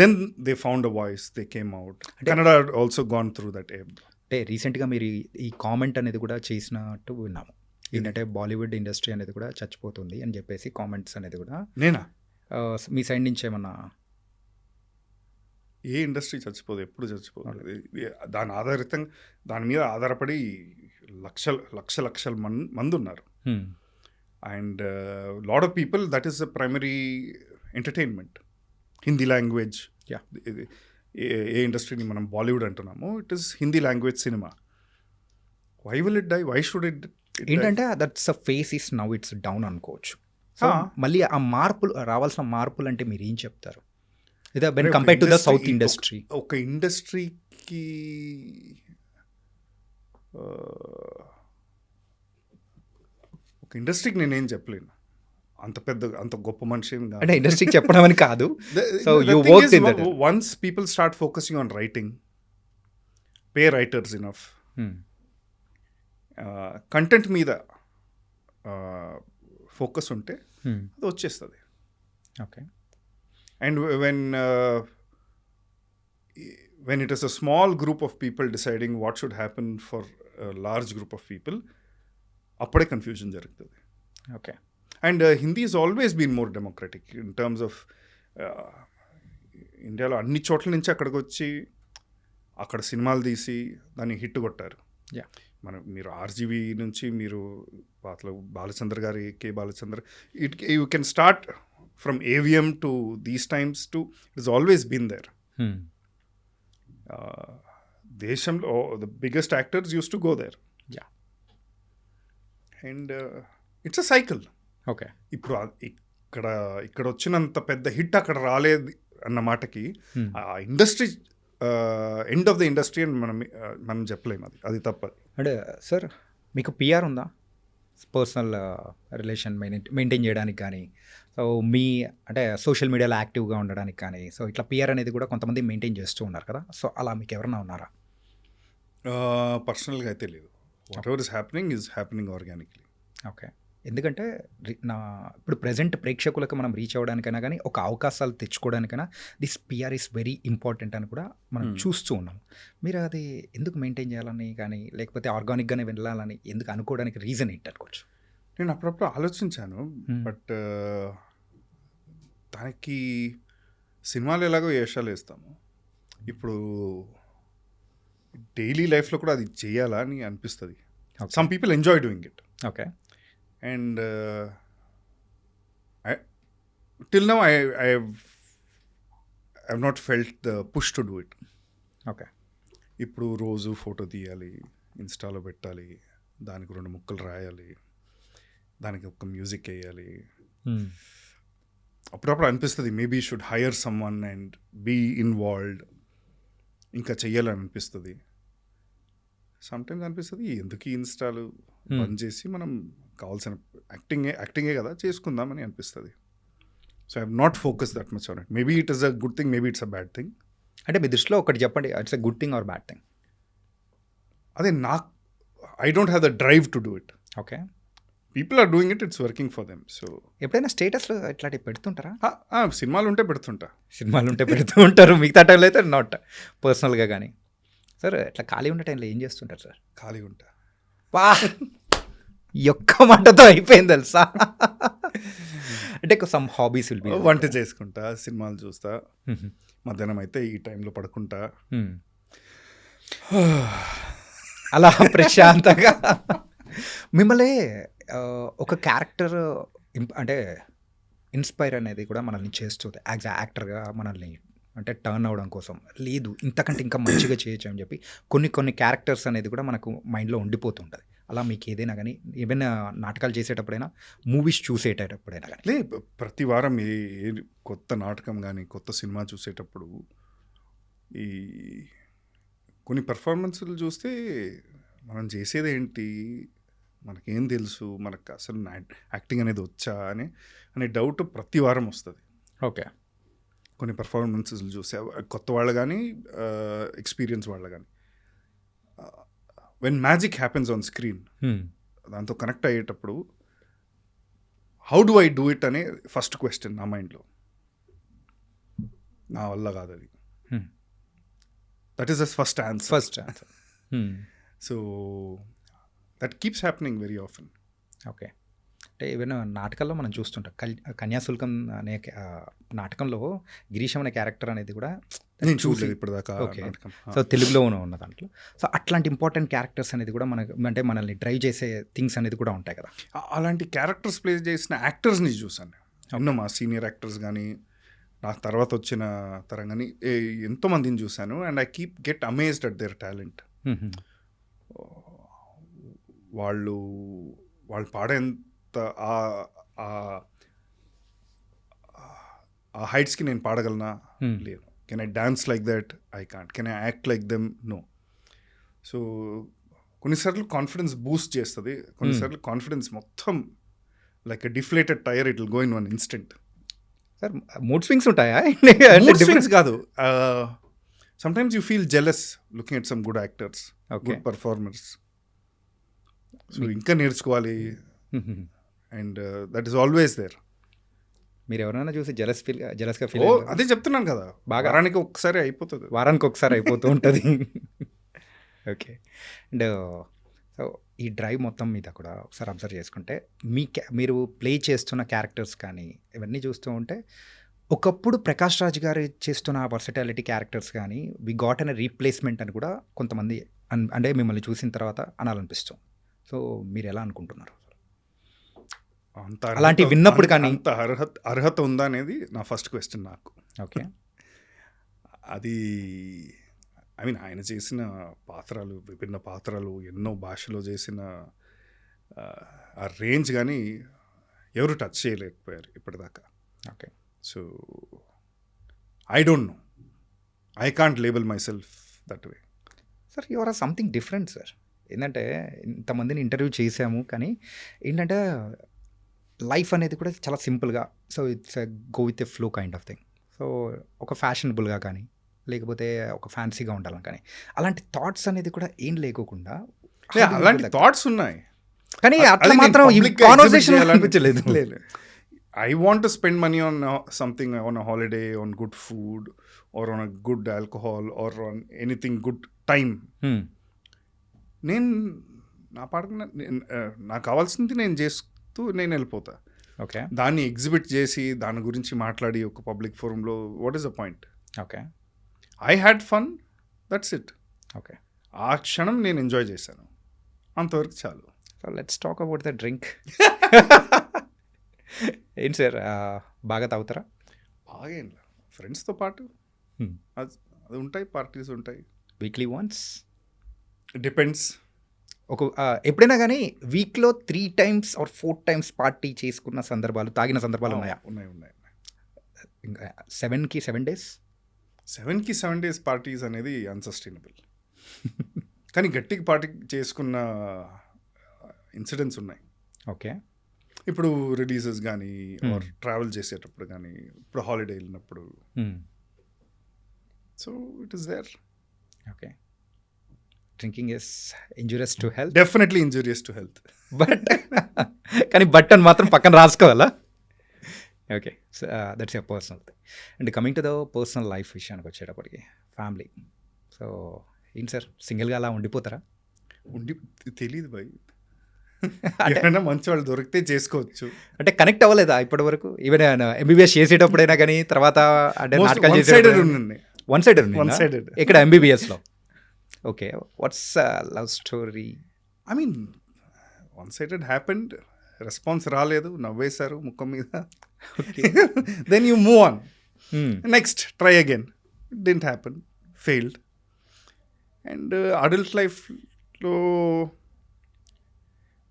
Speaker 3: Then they found a voice, they came out. Kannada also gone through that um.
Speaker 2: అంటే రీసెంట్గా మీరు ఈ కామెంట్ అనేది కూడా చేసినట్టు విన్నాము, ఏంటంటే బాలీవుడ్ ఇండస్ట్రీ అనేది కూడా చచ్చిపోతుంది అని చెప్పేసి కామెంట్స్ అనేది కూడా.
Speaker 3: నేనా?
Speaker 2: మీ సైడ్ నుంచి ఏమన్నా?
Speaker 3: ఏ ఇండస్ట్రీ చచ్చిపోదు, ఎప్పుడు చచ్చిపోదు. దాని మీద ఆధారపడి లక్షల మంది ఉన్నారు. And lot of people, that is the primary entertainment. Hindi language, ఏ ఇండస్ట్రీని మనం బాలీవుడ్ అంటున్నామో, it is Hindi language cinema. Why will it die? Why should it?
Speaker 2: ఏంటంటే that's a phase is now it's down అనుకోవచ్చు. సో మళ్ళీ ఆ మార్పులు రావాల్సిన మార్పులు అంటే మీరు ఏం చెప్తారు? ఇదే when compare to the south industry.
Speaker 3: ఒక ఇండస్ట్రీకి నేనేం చెప్పలేను, అంత గొప్ప మనిషి
Speaker 2: అంటే ఇండస్ట్రీకి చెప్పడం అని కాదు. So you work in that.
Speaker 3: Once people start focusing on writing, pay writers enough, content మీద ఫోకస్ ఉంటే అది వచ్చేస్తుంది.
Speaker 2: Okay.
Speaker 3: And when it is a small group of people deciding what should happen for a large group of people, అప్పుడే confusion జరుగుతుంది.
Speaker 2: Okay.
Speaker 3: And Hindi is always been more democratic in terms of ఇండియాలో అన్ని చోట్ల నుంచి అక్కడికి వచ్చి అక్కడ సినిమాలు తీసి దాన్ని హిట్ కొట్టారు. మీరు ఆర్జీవీ నుంచి మీరు పాతలో బాలచంద్ర గారి, K Balachandra, you can start from AVM to these times to it is always been there. దేశంలో the biggest actors use to go there. And it's a cycle.
Speaker 2: Okay.
Speaker 3: ఇప్పుడు ఇక్కడ వచ్చినంత పెద్ద హిట్ అక్కడ రాలేదు అన్న మాటకి ఆ industry end of the industry అని మనం చెప్పలేము. అది తప్పదు.
Speaker 2: అంటే సార్ మీకు పిఆర్ ఉందా? పర్సనల్ రిలేషన్ మెయింటైన్ చేయడానికి కానీ, సో మీ అంటే సోషల్ మీడియాలో యాక్టివ్గా ఉండడానికి కానీ, సో ఇట్లా పిఆర్ అనేది కూడా కొంతమంది మెయింటైన్ చేస్తూ ఉన్నారు కదా, సో అలా మీకు ఎవరైనా ఉన్నారా?
Speaker 3: పర్సనల్గా అయితే లేదు. What ever is happening organically.
Speaker 2: Okay. ఎందుకంటే ఇప్పుడు ప్రజెంట్ ప్రేక్షకులకు మనం రీచ్ అవ్వడానికైనా కానీ, ఒక అవకాశాలు తెచ్చుకోవడానికైనా this PR is very important అని కూడా మనం చూస్తూ ఉన్నాం. మీరు అది ఎందుకు మెయింటైన్ చేయాలని కానీ, లేకపోతే ఆర్గానిక్గానే వెళ్ళాలని ఎందుకు అనుకోవడానికి రీజన్ ఏంటి అనుకోవచ్చు?
Speaker 3: నేను అప్పుడప్పుడు ఆలోచించాను, బట్ దానికి సినిమాలు ఎలాగో వేషాలు వేస్తాము, ఇప్పుడు డైలీ లైఫ్లో కూడా అది చేయాలా అని అనిపిస్తుంది. Some people enjoy doing it.
Speaker 2: Okay.
Speaker 3: And till now I have not felt the push to do it.
Speaker 2: Okay.
Speaker 3: ఇప్పుడు రోజు ఫోటో తీయాలి, ఇన్స్టాలో పెట్టాలి, దానికి 2 ముక్కలు రాయాలి, దానికి ఒక మ్యూజిక్ వేయాలి. అప్పుడప్పుడు అనిపిస్తుంది maybe should hire someone and be involved, ఇంకా చెయ్యాలని అనిపిస్తుంది. సమ్టైమ్స్ అనిపిస్తుంది ఎందుకు ఈ ఇన్స్టాలు బంద్ చేసి మనం కావాల్సిన యాక్టింగే కదా చేసుకుందామని అనిపిస్తుంది. So I have not focus that much on it. Maybe it is a good thing, maybe it's a bad thing.
Speaker 2: అంటే మీ దృష్టిలో ఒకటి చెప్పండి, it's a good thing or bad thing?
Speaker 3: అదే I don't have the drive to do it.
Speaker 2: Okay.
Speaker 3: People are doing it, it's working for them. So
Speaker 2: ఎప్పుడైనా స్టేటస్లో ఇట్లాంటివి పెడుతుంటారా?
Speaker 3: సినిమాలు ఉంటే పెడుతుంటా.
Speaker 2: సినిమాలు ఉంటే పెడుతూ ఉంటారు, మిగతా టైంలో అయితే నాట్ పర్సనల్గా. కానీ సార్ ఇట్లా ఖాళీ ఉన్న టైంలో ఏం చేస్తుంటారు సార్?
Speaker 3: ఖాళీ ఉంటా.
Speaker 2: వా, ఒక్క మాటతో అయిపోయింది తెలుసా. అంటే సమ్ హాబీస్ విల్ బి,
Speaker 3: వంట చేసుకుంటా, సినిమాలు చూస్తా, మధ్యాహ్నం అయితే ఈ టైంలో పడుకుంటా,
Speaker 2: అలా ప్రశాంతంగా. మిమ్మల్ని ఒక క్యారెక్టర్ అంటే ఇన్స్పైర్ అనేది కూడా మనల్ని చేస్తుంది యాజ్ అ యాక్టర్గా, మనల్ని అంటే టర్న్ అవ్వడం కోసం, లేదు ఇంతకంటే ఇంకా మంచిగా చేయొచ్చు అని చెప్పి కొన్ని క్యారెక్టర్స్ అనేది కూడా మనకు మైండ్లో ఉండిపోతుంటుంది. అలా మీకు ఏదైనా కానీ ఏమైనా నాటకాలు చేసేటప్పుడైనా మూవీస్ చూసేటప్పుడైనా కానీ
Speaker 3: లే ప్రతి వారం ఏ కొత్త నాటకం కానీ కొత్త సినిమా చూసేటప్పుడు ఈ కొన్ని పెర్ఫార్మెన్స్లు చూస్తే మనం చేసేది ఏంటి, మనకేం తెలుసు, మనకు అసలు యాక్టింగ్ అనేది వచ్చా అనే డౌట్ ప్రతి వారం వస్తుంది.
Speaker 2: ఓకే.
Speaker 3: కొన్ని పెర్ఫార్మెన్సెస్ చూసే కొత్త వాళ్ళు కానీ ఎక్స్పీరియన్స్ వాళ్ళు కానీ when magic happens on screen దాంతో కనెక్ట్ అయ్యేటప్పుడు how do I do it అనే ఫస్ట్ క్వశ్చన్ నా మైండ్లో. నా వల్ల కాదు అది. That is the first answer. So that keeps happening very often.
Speaker 2: Okay. అంటే ఏమైనా నాటకాల్లో మనం చూస్తుంటాం కన్యాశుల్కం అనే నాటకంలో గిరీశం అనే క్యారెక్టర్ అనేది కూడా
Speaker 3: నేను చూడలేదు ఇప్పుడు దాకా.
Speaker 2: ఓకే. సో తెలుగులో ఉన్న దాంట్లో సో అట్లాంటి ఇంపార్టెంట్ క్యారెక్టర్స్ అనేది కూడా మనకు అంటే మనల్ని డ్రైవ్ చేసే థింగ్స్ అనేది కూడా ఉంటాయి కదా.
Speaker 3: అలాంటి క్యారెక్టర్స్ ప్లే చేసిన యాక్టర్స్ని చూసాను. అవును, మా సీనియర్ యాక్టర్స్ కానీ నా తర్వాత వచ్చిన తరం కానీ ఎంతోమందిని చూశాను. And I keep get amazed at their talent. వాళ్ళు పాడేంత ఆ హైట్స్కి నేను పాడగలనా? లేదు. Can I dance like that? I can't. Can I act like them? No. So కొన్నిసార్లు కాన్ఫిడెన్స్ బూస్ట్ చేస్తుంది, కొన్నిసార్లు కాన్ఫిడెన్స్ మొత్తం like a deflated tyre, it will go in one instant.
Speaker 2: Sir mood swings ఉంటాయా?
Speaker 3: డిఫరెన్స్ కాదు. Sometimes you feel jealous looking at some good actors, good performers. So ఇంకా నేర్చుకోవాలి. And that is always there.
Speaker 2: మీరు ఎవరైనా చూసి జెలస్గా feel?
Speaker 3: అదే చెప్తున్నాను కదా,
Speaker 2: బాగా
Speaker 3: వారానికి ఒకసారి అయిపోతుంది.
Speaker 2: వారానికి ఒకసారి అయిపోతూ ఉంటుంది. ఓకే. అండ్ సో ఈ డ్రైవ్ మొత్తం మీద కూడా ఒకసారి అబ్జర్వ్ చేసుకుంటే మీరు ప్లే చేస్తున్న క్యారెక్టర్స్ కానీ ఇవన్నీ చూస్తూ ఉంటే ఒకప్పుడు ప్రకాష్ రాజ్ గారు చేస్తున్న వర్సటాలిటీ క్యారెక్టర్స్ కానీ వి గాట్ అనే రీప్లేస్మెంట్ అని కూడా కొంతమంది అంటే మిమ్మల్ని చూసిన తర్వాత అనాలనిపిస్తుంది. సో మీరు ఎలా అనుకుంటున్నారు? అలాంటి విన్నప్పుడు కానీ
Speaker 3: అంత అర్హత ఉందా అనేది నా ఫస్ట్ క్వశ్చన్ నాకు.
Speaker 2: ఓకే.
Speaker 3: అది ఐ మీన్ ఆయన చేసిన పాత్రలు, విభిన్న పాత్రలు, ఎన్నో భాషలో చేసిన ఆ రేంజ్ కానీ ఎవరు టచ్ చేయలేకపోయారు ఇప్పటిదాకా.
Speaker 2: Okay.
Speaker 3: So I don't no, I can't label my self that way.
Speaker 2: Sir you or something different sir. ఏంటంటే ఇంతమందిని ఇంటర్వ్యూ చేసాము కానీ ఏంటంటే లైఫ్ అనేది కూడా చాలా సింపుల్గా, so it's go with a flow kind of thing. So ఒక ఫ్యాషనబుల్గా కానీ లేకపోతే ఒక ఫ్యాన్సీగా ఉండాలని కానీ అలాంటి థాట్స్ అనేది కూడా ఏం లేకోకుండా
Speaker 3: అలాంటి థాట్స్ ఉన్నాయి
Speaker 2: కానీ అట్లా మాత్రం కాన్వర్సేషన్ అనిపించలేదు.
Speaker 3: లేదు, I want to spend money on something, on a holiday, on good food, or on a good alcohol, or on anything good time. నేను నా పాటకు నాకు కావాల్సింది నేను చేస్తూ నేను వెళ్ళిపోతా.
Speaker 2: ఓకే.
Speaker 3: దాన్ని ఎగ్జిబిట్ చేసి దాని గురించి మాట్లాడి ఒక పబ్లిక్ ఫోరంలో what is the point?
Speaker 2: Okay.
Speaker 3: I had fun, that's it.
Speaker 2: Okay.
Speaker 3: ఆ క్షణం నేను ఎంజాయ్ చేశాను, అంతవరకు చాలు.
Speaker 2: So let's talk about the drink. ఏంటి సార్ బాగా తాగుతారా?
Speaker 3: బాగా ఏం లేదు, ఫ్రెండ్స్తో పాటు అది ఉంటాయి, పార్టీస్ ఉంటాయి.
Speaker 2: Weekly once?
Speaker 3: డిపెండ్స్.
Speaker 2: ఒక ఎప్పుడైనా కానీ వీక్లో 3 times or 4 times పార్టీ చేసుకున్న సందర్భాలు, తాగిన సందర్భాలు ఉన్నాయా?
Speaker 3: ఉన్నాయి.
Speaker 2: ఇంకా 7 days?
Speaker 3: 7 days పార్టీస్ అనేది అన్సస్టైనబుల్. కానీ గట్టిగా పార్టీ చేసుకున్న ఇన్సిడెంట్స్ ఉన్నాయి.
Speaker 2: ఓకే.
Speaker 3: ఇప్పుడు రిలీజెస్ కానీ ఆర్ ట్రావెల్ చేసేటప్పుడు కానీ, ఇప్పుడు హాలిడే వెళ్ళినప్పుడు. So it is there.
Speaker 2: Okay. Drinking is injurious to health?
Speaker 3: Definitely injurious to health.
Speaker 2: కానీ బట్టన్ మాత్రం పక్కన రాసుకోవాలా? Okay. That's your personal thing. And coming to the personal life విషయానికి వచ్చేటప్పటికి ఫ్యామిలీ, సో ఏంటి సార్ సింగిల్గా అలా ఉండిపోతారా?
Speaker 3: తెలీదు భయ్, ఏమైనా మంచి వాళ్ళు దొరికితే చేసుకోవచ్చు.
Speaker 2: అంటే కనెక్ట్ అవ్వలేదా ఇప్పటి వరకు? ఈవెన్ ఎంబీబీఎస్ చేసేటప్పుడైనా కానీ తర్వాత అంటే నాటకాలు వన్ సైడెడ్ ఇక్కడ ఎంబీబీఎస్లో. Okay. What's love story?
Speaker 3: I mean one sided happened, response రాలేదు, నవ్వేశారు ముఖం మీద. Then you move on, next try again, it didn't happen, failed. And adult లైఫ్లో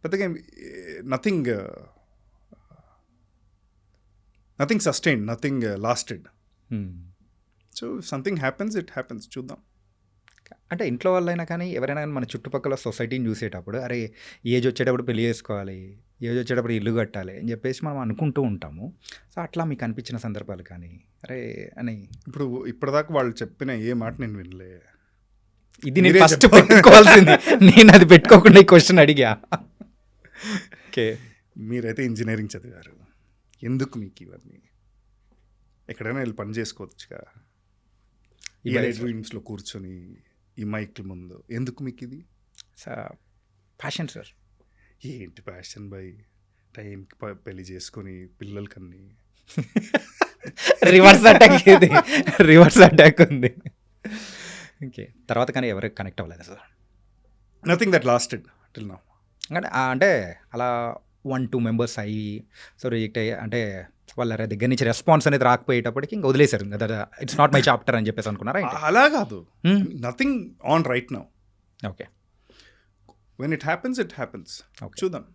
Speaker 3: పెద్దగా nothing sustain, nothing lasted. So something happens, it happens, చూద్దాం.
Speaker 2: అంటే ఇంట్లో వాళ్ళైనా కానీ ఎవరైనా కానీ మన చుట్టుపక్కల సొసైటీని చూసేటప్పుడు అరే ఏజ్ వచ్చేటప్పుడు పెళ్లి చేసుకోవాలి, ఏజ్ వచ్చేటప్పుడు ఇల్లు కట్టాలి అని చెప్పేసి మనం అనుకుంటూ ఉంటాము. సో అట్లా మీకు అనిపించిన సందర్భాలు కానీ అరే అని
Speaker 3: ఇప్పటిదాకా వాళ్ళు చెప్పిన ఏ మాట నేను వినలే.
Speaker 2: ఇది నేను
Speaker 3: మీరే
Speaker 2: ఫస్ట్ పెట్టుకోవాల్సింది, నేను అది పెట్టుకోకుండా ఈ క్వశ్చన్ అడిగా. ఓకే,
Speaker 3: మీరైతే ఇంజనీరింగ్ చదివారు, ఎందుకు మీకు ఇవన్నీ? ఎక్కడైనా వెళ్ళి పని చేసుకోవచ్చుగా, ఈ రూమ్స్లో కూర్చొని ఈ మైక్ల ముందు ఎందుకు మీకు ఇది?
Speaker 2: Passion sir.
Speaker 3: ఏంటి ప్యాషన్ బాయ్? టైంకి పెళ్లి చేసుకొని పిల్లలకన్నీ
Speaker 2: రివర్స్ అటాక్, ఇది రివర్స్ అటాక్ ఉంది. ఓకే, తర్వాత కానీ ఎవరికి కనెక్ట్ అవ్వలేదు sir?
Speaker 3: Nothing that lasted till now.
Speaker 2: అంటే అలా 1-2 మెంబర్స్ అయ్యి సో రిజెక్ట్ అయ్యి అంటే వాళ్ళ దగ్గర నుంచి రెస్పాన్స్ అనేది రాకపోయేటప్పటికి ఇంకా వదిలేశారు కదా, ఇట్స్ నాట్ మై చాప్టర్ అని చెప్పేసి అనుకున్నారా?
Speaker 3: అలా కాదు, nothing on right now.
Speaker 2: Okay,
Speaker 3: when it happens it happens.
Speaker 2: Okay.
Speaker 3: చూద్దాం,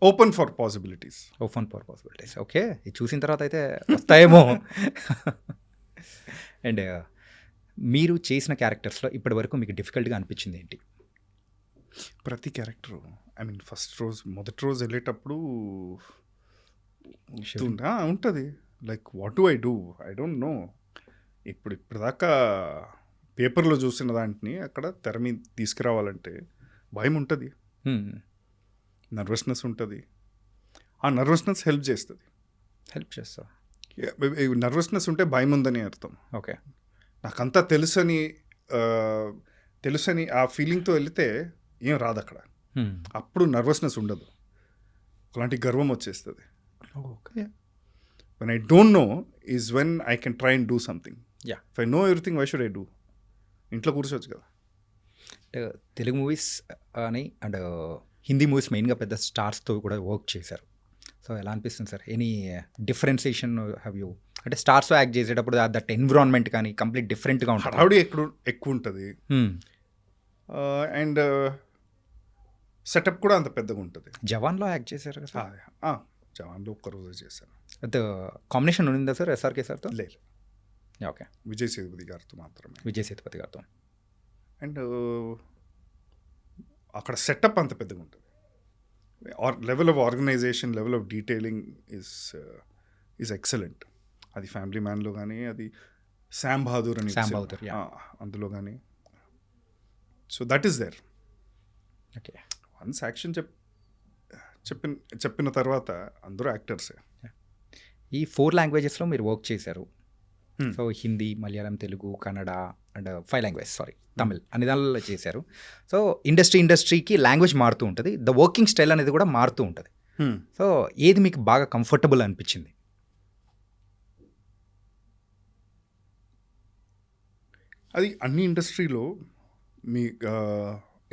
Speaker 3: open for possibilities.
Speaker 2: Open for possibilities. Okay, ఇది చూసిన తర్వాత అయితే వస్తాయేమో. అండ్ మీరు చేసిన క్యారెక్టర్స్లో ఇప్పటి వరకు మీకు డిఫికల్ట్గా అనిపించింది ఏంటి?
Speaker 3: ప్రతి క్యారెక్టరు, ఐ మీన్ మొదటి రోజు వెళ్ళేటప్పుడు ఉంటుంది, like what do I don't no. ఇప్పటిదాకా పేపర్లో చూసిన దాంట్ని అక్కడ తెర మీద తీసుకురావాలంటే భయం ఉంటుంది, నర్వస్నెస్ ఉంటుంది. ఆ నర్వస్నెస్ హెల్ప్ చేస్తా. నర్వస్నెస్ ఉంటే భయం ఉందని అర్థం.
Speaker 2: ఓకే,
Speaker 3: నాకంతా తెలుసని ఆ ఫీలింగ్తో వెళితే ఏం రాదు అక్కడ. అప్పుడు నర్వస్నెస్ ఉండదు, అలాంటి గర్వం వచ్చేస్తుంది.
Speaker 2: Okay,
Speaker 3: when I don't know is when I can try and do something.
Speaker 2: Yeah.
Speaker 3: If I know everything why should I do? ఇంట్లో కూర్చోవచ్చు కదా.
Speaker 2: తెలుగు మూవీస్ అని అండ్ హిందీ మూవీస్ మెయిన్గా పెద్ద స్టార్స్తో కూడా వర్క్ చేశారు. సో ఎలా అనిపిస్తుంది sir? Any differentiation have you? అంటే స్టార్స్తో యాక్ట్ చేసేటప్పుడు దట్ ఎన్విరాన్మెంట్ కానీ కంప్లీట్ డిఫరెంట్గా ఉంటుంది,
Speaker 3: హడావుడి ఎక్కువ ఉంటుంది, అండ్ సెటప్ కూడా అంత పెద్దగా ఉంటుంది.
Speaker 2: జవాన్లో యాక్ట్ చేశారు కదా?
Speaker 3: జవాన్లో ఒక్కరోజు చేశాను.
Speaker 2: అది కాంబినేషన్ ఉండిందా సార్ ఎస్ఆర్కే సార్తో?
Speaker 3: లేదు,
Speaker 2: ఓకే,
Speaker 3: విజయ్ సేతుపతి గారితో మాత్రమే.
Speaker 2: విజయ్ సేతుపతి గారితో.
Speaker 3: అండ్ అక్కడ సెటప్ అంత పెద్దగా ఉంటుంది. Level of organisation, level of detailing is excellent. అది ఫ్యామిలీ మ్యాన్లో కానీ, అది శామ్ బహదూర్ అని అందులో కానీ. So that is there.
Speaker 2: Okay,
Speaker 3: once action చెప్పిన తర్వాత అందరూ యాక్టర్సే.
Speaker 2: ఈ 4 లాంగ్వేజెస్లో మీరు వర్క్ చేశారు. So Hindi, Malayalam, Telugu, Kannada and 5 language Tamil అన్ని దానిలో చేశారు. సో ఇండస్ట్రీకి లాంగ్వేజ్ మారుతూ ఉంటుంది, ద వర్కింగ్ స్టైల్ అనేది కూడా మారుతూ ఉంటుంది. సో ఏది మీకు బాగా కంఫర్టబుల్ అనిపించింది?
Speaker 3: అది అన్ని ఇండస్ట్రీలో మీ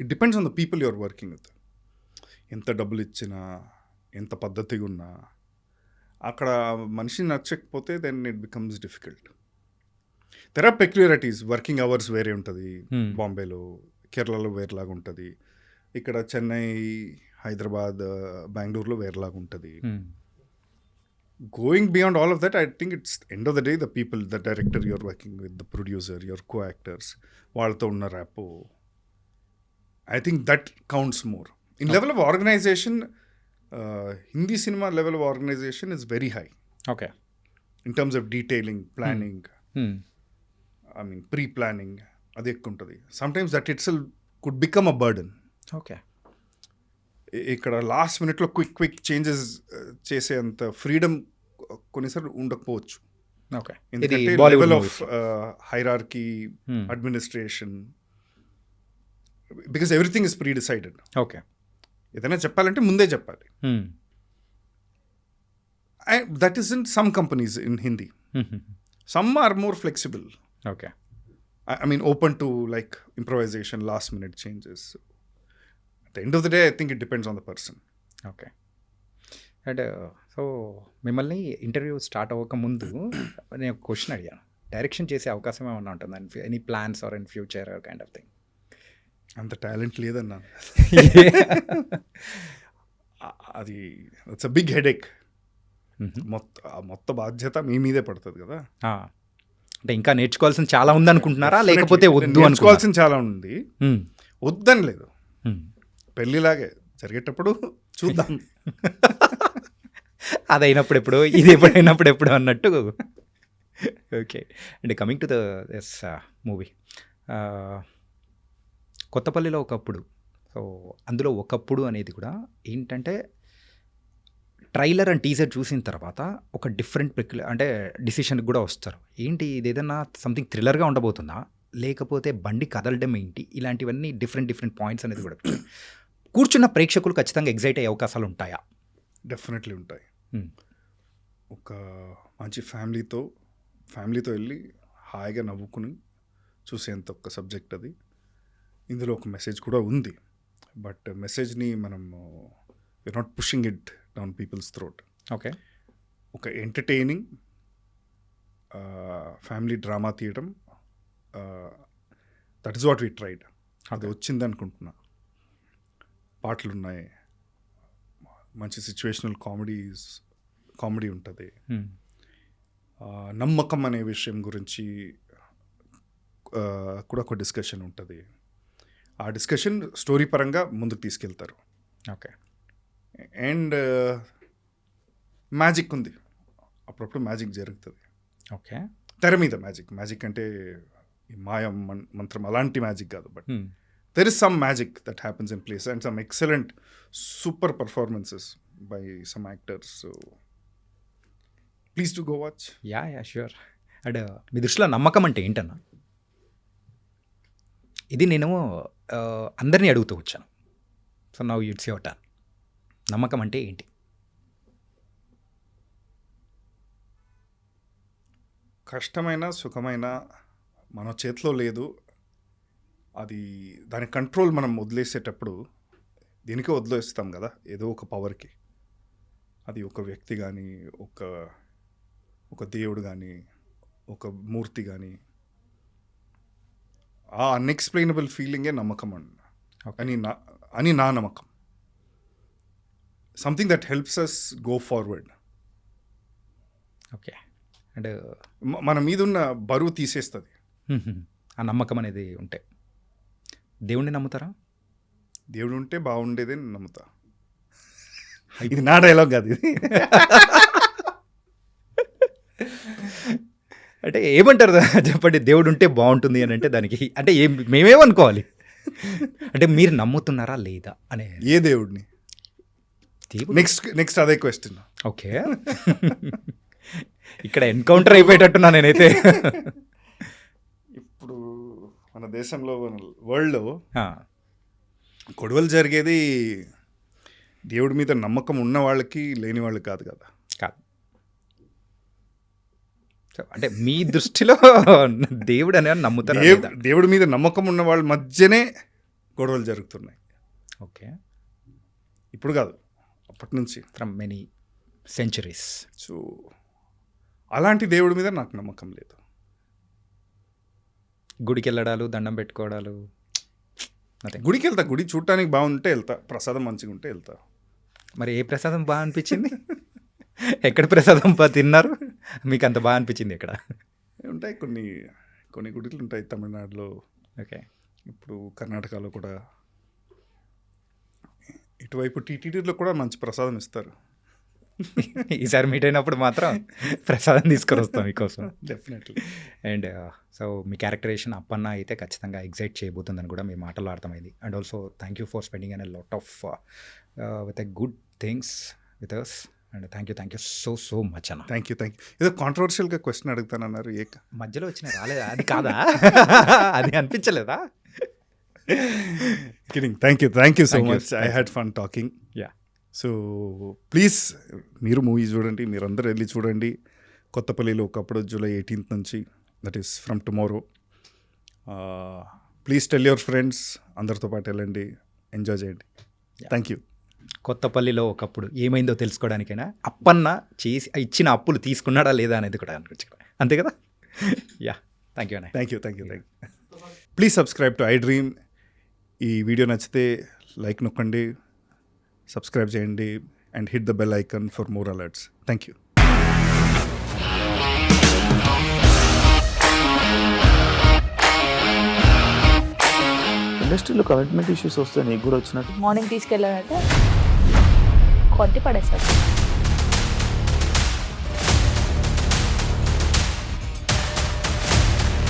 Speaker 3: it depends on the people you are working with. ఎంత డబ్బులు ఇచ్చినా, ఎంత పద్ధతిగా ఉన్నా, అక్కడ మనిషి నచ్చకపోతే then it becomes difficult. There are peculiarities. Working hours వేరే ఉంటుంది బాంబేలో, కేరళలో వేరేలాగా ఉంటుంది, ఇక్కడ చెన్నై, హైదరాబాద్, బెంగళూరులో వేరేలాగా ఉంటుంది. Going beyond all of that, I think it's end of the day the people, the director you're working with, the producer, your co-actors, వాళ్ళతో ఉన్న rapport, I think that counts more. In level of organization, Hindi cinema level of organization is very high.
Speaker 2: Okay.
Speaker 3: In terms of detailing, planning, I mean pre-planning, అది ఎక్కువ ఉంటుంది. Sometimes that itself could become a burden.
Speaker 2: Okay.
Speaker 3: ఇక్కడ last మినిట్లో quick changes చేసేంత freedom కొన్నిసార్లు ఉండకపోవచ్చు.
Speaker 2: Okay,
Speaker 3: ఎందుకంటే level of hierarchy, administration, because everything is pre decided.
Speaker 2: Okay,
Speaker 3: ఏదైనా చెప్పాలంటే ముందే చెప్పాలి. That is in some companies in Hindi. Some are more flexible.
Speaker 2: Okay,
Speaker 3: I mean open to like improvisation, last minute changes. At the end of the day, I think it depends on the person.
Speaker 2: Okay. And so మిమ్మల్ని interview start అవ్వక ముందు నేను ఒక question అడిగాను, direction చేసే అవకాశం ఏమన్నా ఉంటుందా? Any plans are in future kind of thing?
Speaker 3: అంత టాలెంట్ లేదన్నా. అది ఇట్స్ అ బిగ్ హెడేక్. మొత్తం బాధ్యత మీ మీదే పడుతుంది కదా.
Speaker 2: అంటే ఇంకా నేర్చుకోవాల్సింది చాలా ఉంది అనుకుంటున్నారా, లేకపోతే వద్దు
Speaker 3: నేర్చుకోవాల్సింది చాలా ఉంది, వద్దని లేదు. పెళ్ళిలాగే జరిగేటప్పుడు చూద్దాం.
Speaker 2: అది అయినప్పుడు ఎప్పుడు, ఇది ఎప్పుడైనప్పుడు ఎప్పుడు అన్నట్టు. Okay, and coming to this movie కొత్తపల్లిలో ఒకప్పుడు. సో అందులో ఒకప్పుడు అనేది కూడా ఏంటంటే ట్రైలర్ అండ్ టీజర్ చూసిన తర్వాత ఒక డిఫరెంట్ అంటే డిసిషన్కి కూడా వస్తారు. ఏంటి ఇది ఏదన్నా సంథింగ్ థ్రిల్లర్గా ఉండబోతుందా, లేకపోతే బండి కదలడం ఏంటి, ఇలాంటివన్నీ డిఫరెంట్ పాయింట్స్ అనేది కూడా కూర్చున్న ప్రేక్షకులు ఖచ్చితంగా ఎగ్జైట్ అయ్యే అవకాశాలు ఉంటాయా?
Speaker 3: డెఫినెట్లీ ఉంటాయి. ఒక మంచి ఫ్యామిలీతో వెళ్ళి హాయిగా నవ్వుకుని చూసేంత ఒక సబ్జెక్ట్ అది. ఇందులో ఒక మెసేజ్ కూడా ఉంది, బట్ మెసేజ్ని మనం we are not pushing it down people's throat.
Speaker 2: Okay,
Speaker 3: ఒక ఎంటర్టైనింగ్ ఫ్యామిలీ డ్రామా తీయడం, that is what we tried. అది వచ్చింది అనుకుంటున్నా. పాటలు ఉన్నాయి, మంచి సిచ్యువేషనల్ కామెడీ ఉంటుంది. నమ్మకం అనే విషయం గురించి కూడా ఒక డిస్కషన్ ఉంటుంది. ఆ డిస్కషన్ స్టోరీ పరంగా ముందుకు తీసుకెళ్తారు.
Speaker 2: ఓకే,
Speaker 3: అండ్ మ్యాజిక్ ఉంది, అప్పుడప్పుడు మ్యాజిక్ జరుగుతుంది.
Speaker 2: ఓకే,
Speaker 3: తెర మీద మ్యాజిక్ అంటే ఈ మాయ మంత్రం అలాంటి మ్యాజిక్ కాదు, but there is some magic that happens in place and some excellent super performances by some actors, so please do go watch.
Speaker 2: Yeah sure. And మీ దృష్టిలో నమ్మకం అంటే ఏంటన్నా? ఇది నేను అందరినీ అడుగుతూ వచ్చాను. So now it's your turn. నమ్మకం అంటే ఏంటి?
Speaker 3: కష్టమైన సుఖమైన మన చేతిలో లేదు, అది దాని కంట్రోల్ మనం వదిలేసేటప్పుడు దీనికే వదిలేస్తాం కదా, ఏదో ఒక పవర్కి. అది ఒక వ్యక్తి కానీ, ఒక దేవుడు కానీ, ఒక మూర్తి కానీ, ఆ అన్ఎక్స్ప్లెయినబుల్ ఫీలింగే నమ్మకం అని నా నమ్మకం. Something that helps us go forward.
Speaker 2: Okay, and
Speaker 3: మన మీద ఉన్న బరువు తీసేస్తుంది
Speaker 2: ఆ నమ్మకం అనేది ఉంటే. దేవుణ్ణి నమ్ముతారా?
Speaker 3: దేవుడు ఉంటే బాగుండేది నమ్ముతా. ఇది నా డైలాగ్ కాదు ఇది.
Speaker 2: అంటే ఏమంటారు చెప్పండి, దేవుడు ఉంటే బాగుంటుంది అని అంటే దానికి అంటే మేమేమనుకోవాలి? అంటే మీరు నమ్ముతున్నారా లేదా అనే.
Speaker 3: ఏ దేవుడిని? నెక్స్ట్ అదే క్వశ్చన్.
Speaker 2: ఓకే, ఇక్కడ ఎన్కౌంటర్ అయిపోయేటట్టున్నా నేనైతే.
Speaker 3: ఇప్పుడు మన దేశంలో, వరల్డ్లో గొడవలు జరిగేది దేవుడి మీద నమ్మకం ఉన్న వాళ్ళకి, లేని వాళ్ళకి కాదు కదా.
Speaker 2: కాదు. అంటే మీ దృష్టిలో దేవుడు అనేది నమ్ముతారు?
Speaker 3: దేవుడి మీద నమ్మకం ఉన్న వాళ్ళ మధ్యనే గొడవలు జరుగుతున్నాయి.
Speaker 2: ఓకే,
Speaker 3: ఇప్పుడు కాదు, అప్పటి నుంచి,
Speaker 2: ఫ్రమ్ మెనీ సెంచరీస్.
Speaker 3: సో అలాంటి దేవుడి మీద నాకు నమ్మకం లేదు.
Speaker 2: గుడికి వెళ్ళడాలు, దండం పెట్టుకోవడాలు,
Speaker 3: గుడికి వెళ్తా, గుడి చూడటానికి బాగుంటే వెళ్తా, ప్రసాదం మంచిగా ఉంటే వెళ్తా.
Speaker 2: మరి ఏ ప్రసాదం బాగా అనిపించింది? ఎక్కడ ప్రసాదం తిన్నారు మీకు అంత బాగా అనిపించింది? ఎక్కడ
Speaker 3: ఉంటాయి కొన్ని గుడిలు ఉంటాయి తమిళనాడులో.
Speaker 2: ఓకే,
Speaker 3: ఇప్పుడు కర్ణాటకలో కూడా, ఇటువైపు టీటీడీలో కూడా మంచి ప్రసాదం ఇస్తారు.
Speaker 2: ఈసారి మీట్ అయినప్పుడు మాత్రం ప్రసాదం తీసుకొని వస్తాం మీకోసం.
Speaker 3: డెఫినెట్లీ.
Speaker 2: అండ్ సో మీ క్యారెక్టరేషన్ అప్పన్న అయితే ఖచ్చితంగా ఎగ్జైట్ చేయబోతుందని కూడా మీ మాటల్లో అర్థమైంది. And also thank you for spending an a lot of with a good things with us. And thank you so much అన్న.
Speaker 3: Thank you. ఏదో కాంట్రవర్షియల్గా క్వశ్చన్ అడుగుతానన్నారు,
Speaker 2: మధ్యలో వచ్చిన రాలేదా? అది కాదా? అది అనిపించలేదా?
Speaker 3: Kidding. Thank you so much. I had fun talking.
Speaker 2: Yeah.
Speaker 3: So please మీరు మూవీ చూడండి, మీరందరూ వెళ్ళి చూడండి. కొత్తపల్లిలో ఒకప్పుడు July 18th నుంచి, that is from tomorrow. Please tell your friends, అందరితో పాటు వెళ్ళండి, ఎంజాయ్ చేయండి. Thank you.
Speaker 2: కొత్తపల్లిలో ఒకప్పుడు ఏమైందో తెలుసుకోవడానికైనా అప్పన్న చేసి ఇచ్చిన అప్పులు తీసుకున్నాడా లేదా అనేది కూడా అనిపించుకో, అంతే కదా? Yeah, thank you.
Speaker 3: Thank you. Please subscribe to I dream. ఈ వీడియో నచ్చితే లైక్ నొక్కండి, సబ్స్క్రైబ్ చేయండి and hit the bell icon for more alerts. Thank you.
Speaker 4: ఇండస్ట్రీలో కమిట్మెంట్ ఇష్యూస్ వస్తే నీకు కూడా వచ్చినట్టు
Speaker 5: మార్నింగ్ తీసుకెళ్ళాడంటే కొట్టి పడేస్తాడు.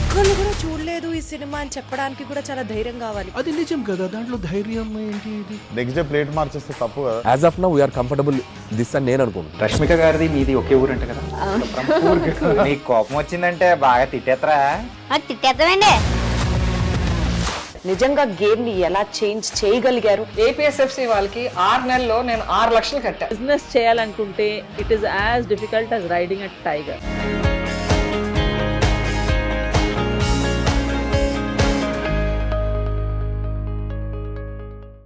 Speaker 6: ఒక్కళ్ళు కూడా చూడలేదు ఈ సినిమా అని చెప్పడానికి కూడా చాలా ధైర్యం కావాలి.
Speaker 7: అది నిజం కదా, దాంట్లో ధైర్యం ఏంటి? ఇది
Speaker 4: నెక్స్ట్ డే ప్లేట్ మార్చేస్తే తప్పు కదా.
Speaker 8: As of now we are comfortable this అని నేను అనుకుంటున్నాను.
Speaker 2: రష్మిక గారిది మీది ఒకే ఊరంట కదా. నీకు కోపం వచ్చిందంటే బాగా తిట్టేత్తరా?
Speaker 5: తిట్టేద్దామండి.
Speaker 9: నిజంగా గేమ్ ని ఎలా చేంజ్ చేయగలిగారు?
Speaker 10: ఏపీఎస్ఎఫ్సి వాళ్ళకి 6 నెలల్లో నేను 6 లక్షలు కట్టా.
Speaker 5: బిజినెస్ చేయాలనుకుంటే it is as difficult as riding a tiger.